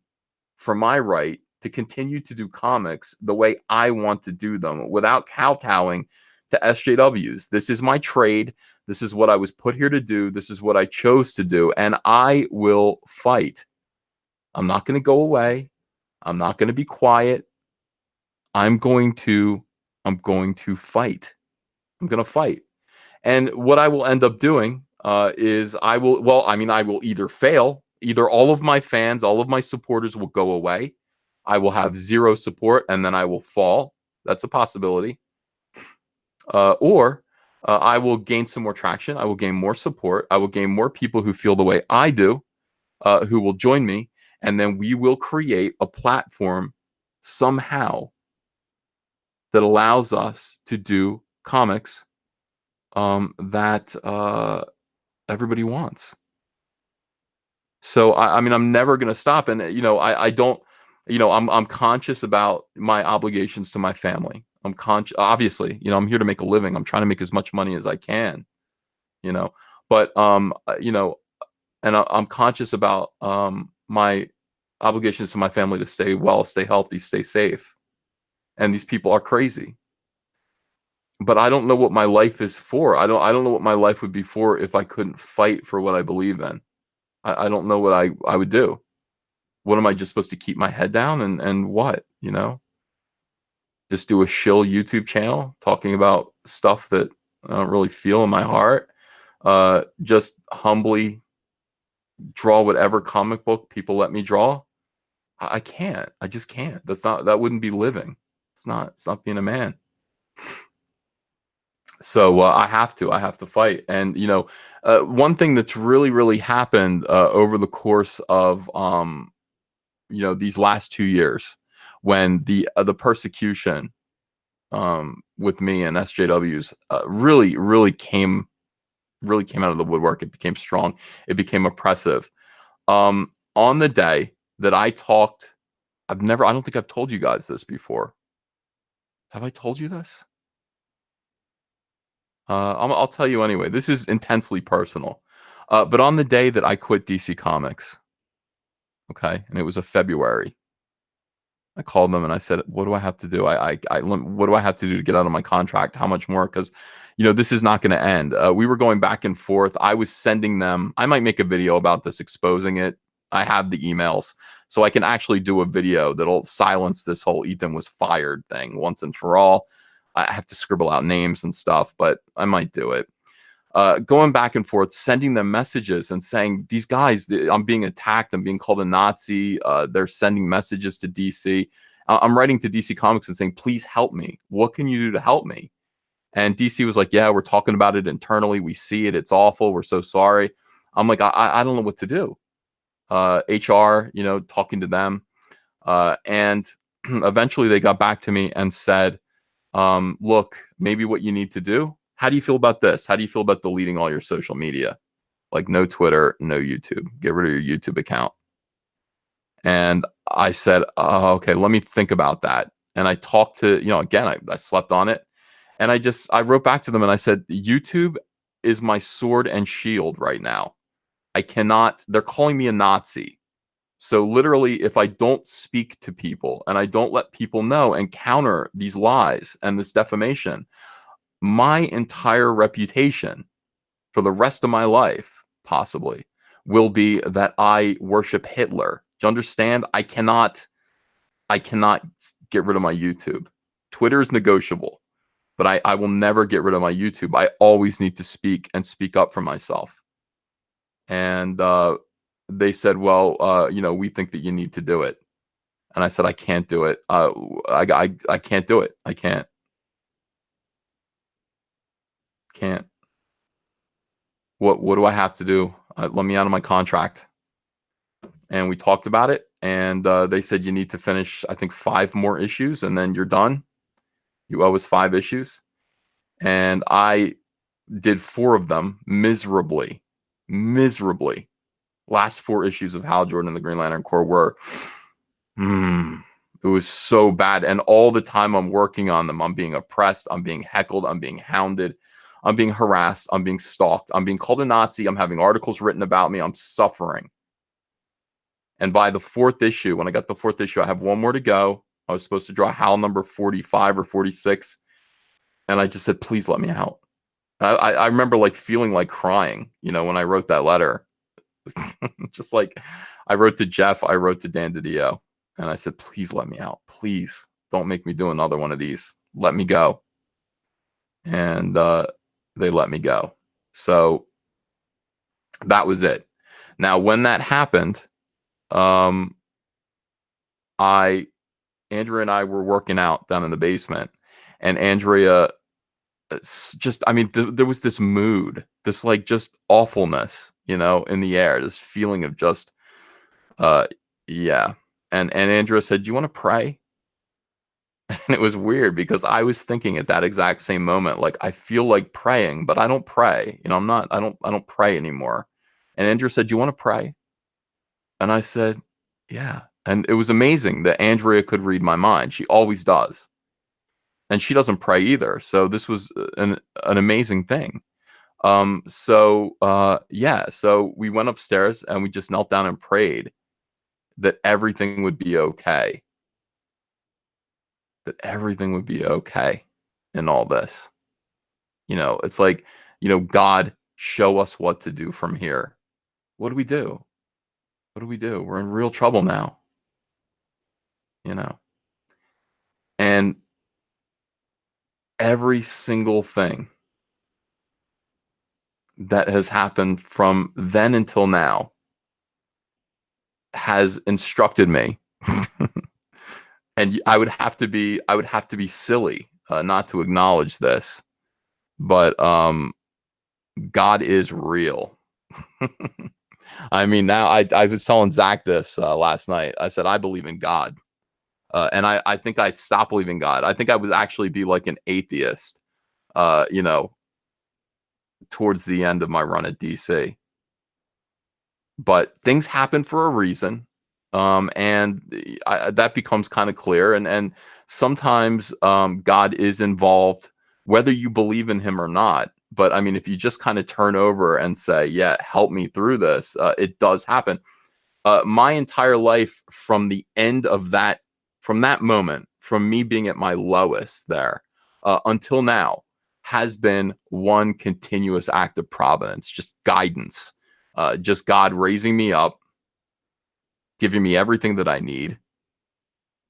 for my right to continue to do comics the way I want to do them without kowtowing to SJWs. This is my trade. This is what I was put here to do. This is what I chose to do. And I will fight. I'm not going to go away. I'm not going to be quiet. I'm going to fight. I'm going to fight. And what I will end up doing is I will either fail. Either all of my fans, all of my supporters will go away. I will have zero support and then I will fall. That's a possibility. Or I will gain some more traction. I will gain more support. I will gain more people who feel the way I do, who will join me. And then we will create a platform somehow that allows us to do comics that everybody wants. So I mean, I'm never going to stop. And I don't. I'm conscious about my obligations to my family. I'm obviously, I'm here to make a living. I'm trying to make as much money as I can, but and I'm conscious about my obligations to my family to stay well, stay healthy, stay safe. And these people are crazy. But I don't know what my life is for. I don't know what my life would be for if I couldn't fight for what I believe in. I don't know what I would do. What am I just supposed to keep my head down and what, just do a shill YouTube channel talking about stuff that I don't really feel in my heart. Just humbly draw whatever comic book people let me draw. I can't. I just can't. That wouldn't be living. It's not being a man. So I have to fight. And, one thing that's really, really happened over the course of, these last 2 years, when the persecution with me and SJWs really, really came out of the woodwork. It became strong. It became oppressive. On the day that I talked, I don't think I've told you guys this before. Have I told you this? I'll tell you anyway. This is intensely personal. But on the day that I quit DC Comics, okay, and it was a February, I called them and I said, "What do I have to do? What do I have to do to get out of my contract? How much more? Because, this is not going to end." We were going back and forth. I was sending them. I might make a video about this, exposing it. I have the emails, so I can actually do a video that'll silence this whole Ethan was fired thing once and for all. I have to scribble out names and stuff, but I might do it. Going back and forth, sending them messages and saying, these guys, I'm being attacked. I'm being called a Nazi. They're sending messages to DC. I'm writing to DC Comics and saying, please help me. What can you do to help me? And DC was like, yeah, we're talking about it internally. We see it. It's awful. We're so sorry. I'm like, I don't know what to do. HR, talking to them. And eventually they got back to me and said, look, maybe what you need to do. How do you feel about this? How do you feel about deleting all your social media? Like no Twitter, no YouTube. Get rid of your YouTube account. And I said, oh, okay, let me think about that. And I talked to, again, I slept on it. And I wrote back to them and I said, YouTube is my sword and shield right now. They're calling me a Nazi. So literally, if I don't speak to people and I don't let people know and counter these lies and this defamation, my entire reputation for the rest of my life, possibly, will be that I worship Hitler. Do you understand? I cannot get rid of my YouTube. Twitter is negotiable, but I will never get rid of my YouTube. I always need to speak and speak up for myself. And they said, well, we think that you need to do it. And I said, I can't do it. I can't do it. I can't. Can't. What do I have to do? Let me out of my contract. And we talked about it. And they said, you need to finish, I think, 5 more issues, and then you're done. You owe us 5 issues. And I did 4 of them miserably. Last 4 issues of Hal Jordan and the Green Lantern Corps were, it was so bad. And all the time I'm working on them, I'm being oppressed, I'm being heckled, I'm being hounded, I'm being harassed, I'm being stalked, I'm being called a Nazi, I'm having articles written about me, I'm suffering. And by the 4th issue, when I got the 4th issue, I have 1 more to go. I was supposed to draw Hal number 45 or 46. And I just said, please let me out. I remember like feeling like crying, when I wrote that letter. Just like I wrote to Jeff, I wrote to Dan DiDio, and I said, please let me out. Please don't make me do another one of these. Let me go. And they let me go. So that was it. Now, when that happened, Andrea and I were working out down in the basement, and Andrea there was this mood, this like just awfulness, in the air, this feeling of just, yeah. And Andrea said, do you want to pray? And it was weird because I was thinking at that exact same moment, like, I feel like praying, but I don't pray. I don't pray anymore. And Andrea said, do you want to pray? And I said, yeah. And it was amazing that Andrea could read my mind. She always does. And she doesn't pray either. So this was an amazing thing. So we went upstairs and we just knelt down and prayed that everything would be okay. That everything would be okay in all this. It's like, God, show us what to do from here. What do we do? What do we do? We're in real trouble now. And every single thing that has happened from then until now has instructed me. And I would have to be silly not to acknowledge this, but God is real. I mean, now I was telling Zach this last night. I said I believe in God, and I think I stopped believing God. I think I would actually be like an atheist, towards the end of my run at DC. But things happen for a reason. And that becomes kind of clear. And sometimes God is involved, whether you believe in him or not. But I mean, if you just kind of turn over and say, yeah, help me through this, it does happen. My entire life from the end of that, from that moment, from me being at my lowest there until now, has been one continuous act of providence, just guidance, just God raising me up, giving me everything that I need.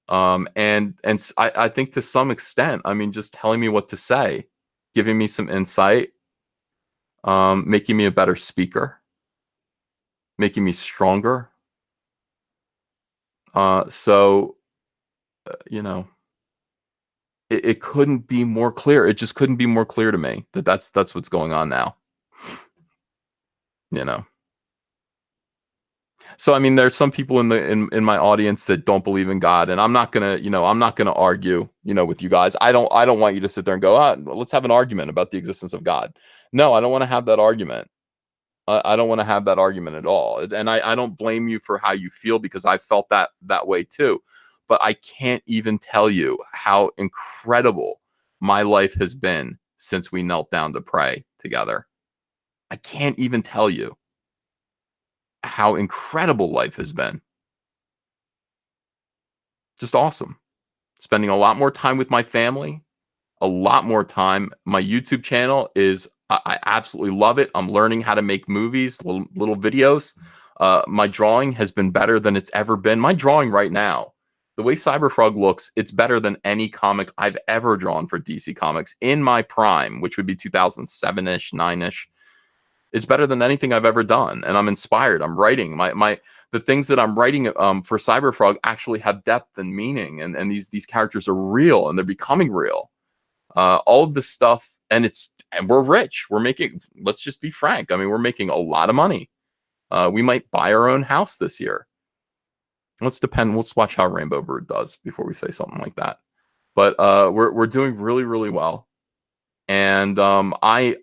And I think to some extent, I mean, just telling me what to say, giving me some insight, making me a better speaker, making me stronger. It couldn't be more clear. It just couldn't be more clear to me that that's what's going on now. So I mean, there's some people in my audience that don't believe in God, and I'm not gonna argue, with you guys. I don't want you to sit there and go, let's have an argument about the existence of God. No, I don't want to have that argument. I don't want to have that argument at all. And I don't blame you for how you feel, because I felt that way too. But I can't even tell you how incredible my life has been since we knelt down to pray together. I can't even tell you how incredible life has been. Just awesome. Spending a lot more time with my family, a lot more time. My YouTube channel is, I absolutely love it. I'm learning how to make movies, little videos. My drawing has been better than it's ever been. My drawing right now, the way Cyberfrog looks, it's better than any comic I've ever drawn for DC Comics in my prime, which would be 2007-ish, 9-ish. It's better than anything I've ever done, and I'm inspired. I'm writing the things that I'm writing for Cyberfrog actually have depth and meaning, and these characters are real, and they're becoming real. All of this stuff, and we're rich. We're making. Let's just be frank. I mean, we're making a lot of money. We might buy our own house this year. Let's watch how Rainbow Brood does before we say something like that. But we're doing really, really well, and I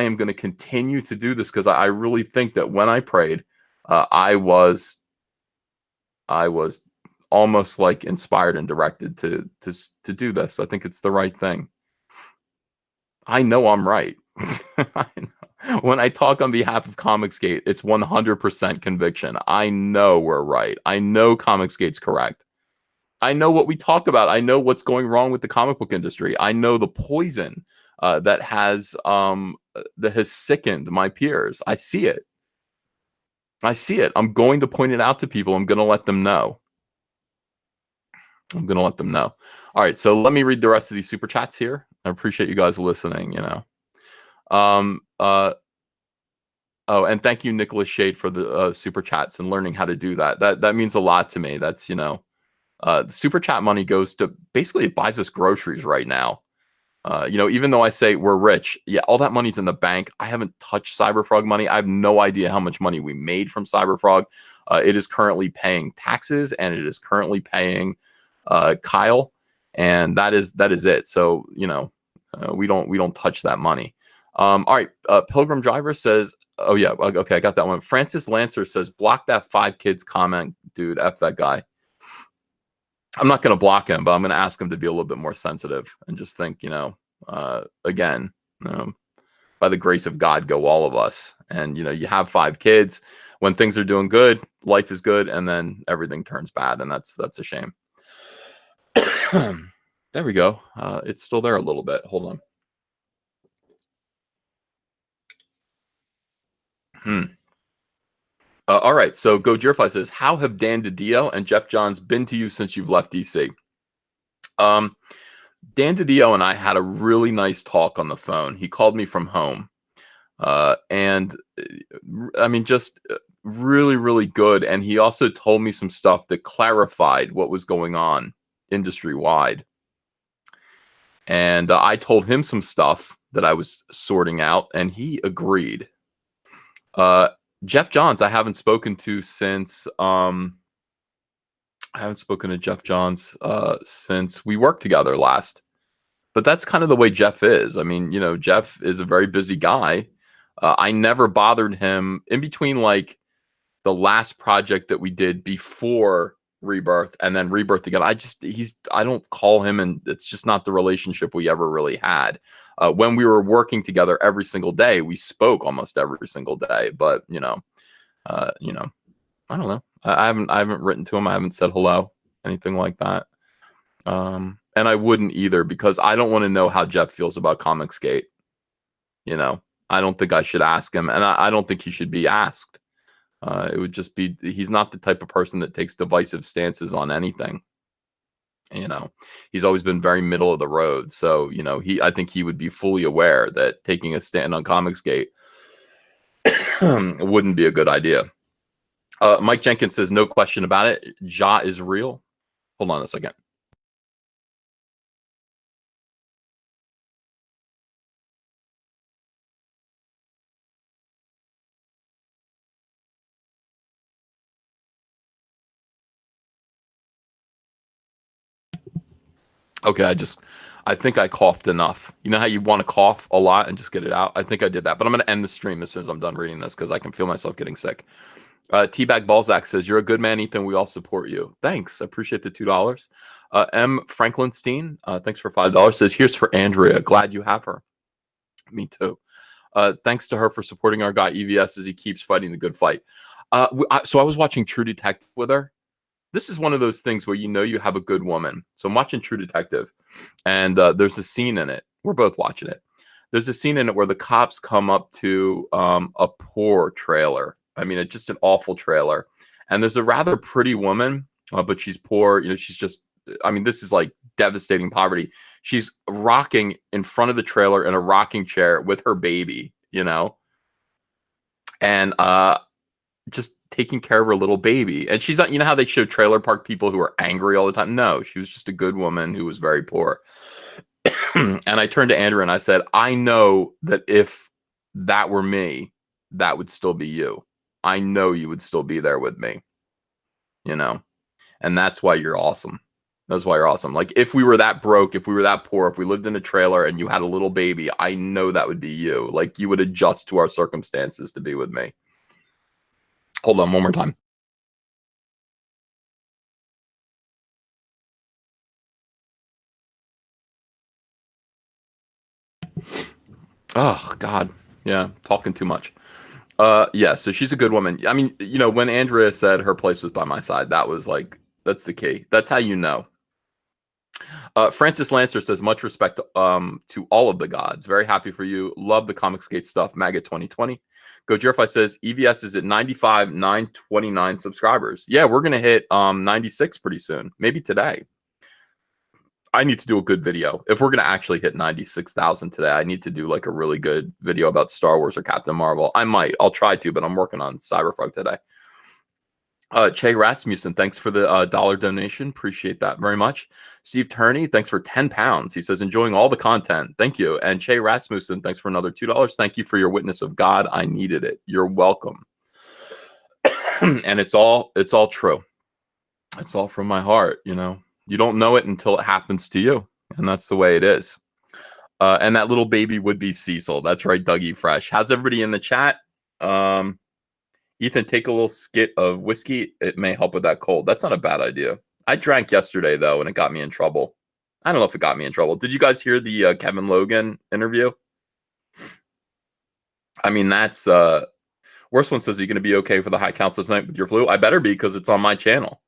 am going to continue to do this, because I really think that when I prayed, I was almost like inspired and directed to do this. I think it's the right thing. I know I'm right. I know. When I talk on behalf of Comicsgate, it's 100% conviction. I know we're right. I know Comicsgate's correct. I know what we talk about. I know what's going wrong with the comic book industry. I know the poison that has sickened my peers. I see it. I see it. I'm going to point it out to people. I'm going to let them know. I'm going to let them know. All right. So let me read the rest of these super chats here. I appreciate you guys listening, you know. Oh, and thank you, Nicholas Shade, for the super chats and learning how to do that. That means a lot to me. That's, you know, the super chat money goes to, basically it buys us groceries right now. You know, even though I say we're rich, yeah, all that money's in the bank. I haven't touched Cyberfrog money. I have no idea how much money we made from Cyberfrog. It is currently paying taxes, and it is currently paying Kyle, and that is it. So, you know, we don't touch that money. All right. Pilgrim Driver says, oh yeah, okay, I got that one. Francis Lancer says, block that 5 kids comment, dude. F that guy. I'm not going to block him, but I'm going to ask him to be a little bit more sensitive and just think, you know, again, by the grace of God, go all of us. And, you know, you have 5 kids. When things are doing good, life is good, and then everything turns bad, and that's a shame. There we go. It's still there a little bit. Hold on. All right. So Go Jerfly says, how have Dan DiDio and Jeff Johns been to you since you've left DC? Dan DiDio and I had a really nice talk on the phone. He called me from home. And I mean, just really, really good. And he also told me some stuff that clarified what was going on industry wide. And I told him some stuff that I was sorting out, and he agreed. Jeff Johns, I haven't spoken to since I haven't spoken to Jeff Johns since we worked together last. But that's kind of the way Jeff is. I mean, you know, Jeff is a very busy guy. I never bothered him in between, like, the last project that we did before Rebirth and then Rebirth again. I don't call him, and it's just not the relationship we ever really had. When we were working together every single day, we spoke almost every single day. But you know, I don't know. I haven't written to him. I haven't said hello, anything like that. And I wouldn't either, because I don't want to know how Jeff feels about Comicsgate. You know, I don't think I should ask him, and I don't think he should be asked. It would just be, he's not the type of person that takes divisive stances on anything. You know, he's always been very middle of the road. So, you know, I think he would be fully aware that taking a stand on Comicsgate wouldn't be a good idea. Mike Jenkins says, no question about it, Ja is real. Hold on a second. Okay, I think I coughed enough. You know how you want to cough a lot and just get it out? I think I did that. But I'm going to end the stream as soon as I'm done reading this because I can feel myself getting sick. Teabag Balzac says, "You're a good man, Ethan. We all support you." Thanks. I appreciate the $2. M. Franklinstein, thanks for $5. Says, "Here's for Andrea. Glad you have her." Me too. Thanks to her for supporting our guy EVS as he keeps fighting the good fight. So I was watching True Detective with her. This is one of those things where you know you have a good woman. So I'm watching True Detective, and there's a scene in it. We're both watching it. There's a scene in it where the cops come up to a poor trailer. I mean, it's just an awful trailer. And there's a rather pretty woman, but she's poor. You know, she's just, I mean, this is like devastating poverty. She's rocking in front of the trailer in a rocking chair with her baby, you know, and just taking care of her little baby. And she's not, you know how they show trailer park people who are angry all the time? No, she was just a good woman who was very poor. And I turned to Andrew and I said, I know that if that were me, that would still be you. I know you would still be there with me, you know, and that's why you're awesome. That's why you're awesome. Like if we were that broke, if we were that poor, if we lived in a trailer and you had a little baby, I know that would be you. Like you would adjust to our circumstances to be with me. Hold on one more time. Oh God. Yeah. Talking too much. Yeah, so she's a good woman. I mean, you know, when Andrea said her place was by my side, that was like, that's the key. That's how you know. Francis Lancer says, much respect to all of the gods. Very happy for you. Love the Comicsgate stuff. Maggot 2020. Gojirify says, EVS is at 95,929 subscribers. Yeah, we're going to hit 96 pretty soon. Maybe today. I need to do a good video. If we're going to actually hit 96,000 today, I need to do like a really good video about Star Wars or Captain Marvel. I might. I'll try to, but I'm working on Cyberpunk today. Che Rasmussen, thanks for the dollar donation. Appreciate that very much. Steve Turney, thanks for 10 pounds. He says, enjoying all the content. Thank you. And Che Rasmussen, thanks for another $2. Thank you for your witness of God. I needed it. You're welcome. And it's all true. It's all from my heart, you know. You don't know it until it happens to you. And that's the way it is. And that little baby would be Cecil. That's right, Dougie Fresh. How's everybody in the chat? Ethan, take a little skit of whiskey. It may help with that cold. That's not a bad idea. I drank yesterday, though, and it got me in trouble. I don't know if it got me in trouble. Did you guys hear the Kevin Logan interview? I mean, that's... Worst one says, are you going to be okay for the High Council tonight with your flu? I better be because it's on my channel.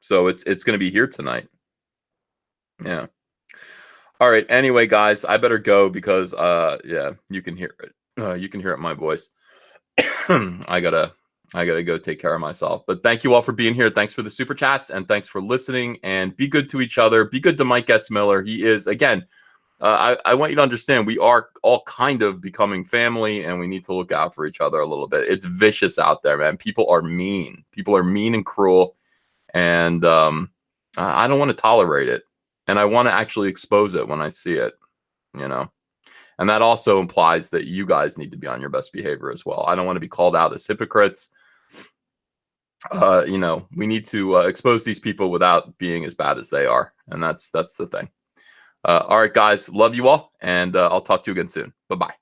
So it's going to be here tonight. Yeah. All right. Anyway, guys, I better go because, yeah, you can hear it. You can hear it in my voice. I gotta go take care of myself. But thank you all for being here. Thanks for the super chats and thanks for listening. And be good to each other. Be good to Mike S. Miller. He is, again, I want you to understand we are all kind of becoming family and we need to look out for each other a little bit. It's vicious out there, man. People are mean. People are mean and cruel. And I don't want to tolerate it. And I want to actually expose it when I see it, you know. And that also implies that you guys need to be on your best behavior as well. I don't want to be called out as hypocrites. You know, we need to expose these people without being as bad as they are. And that's the thing. All right, guys. Love you all. And I'll talk to you again soon. Bye-bye.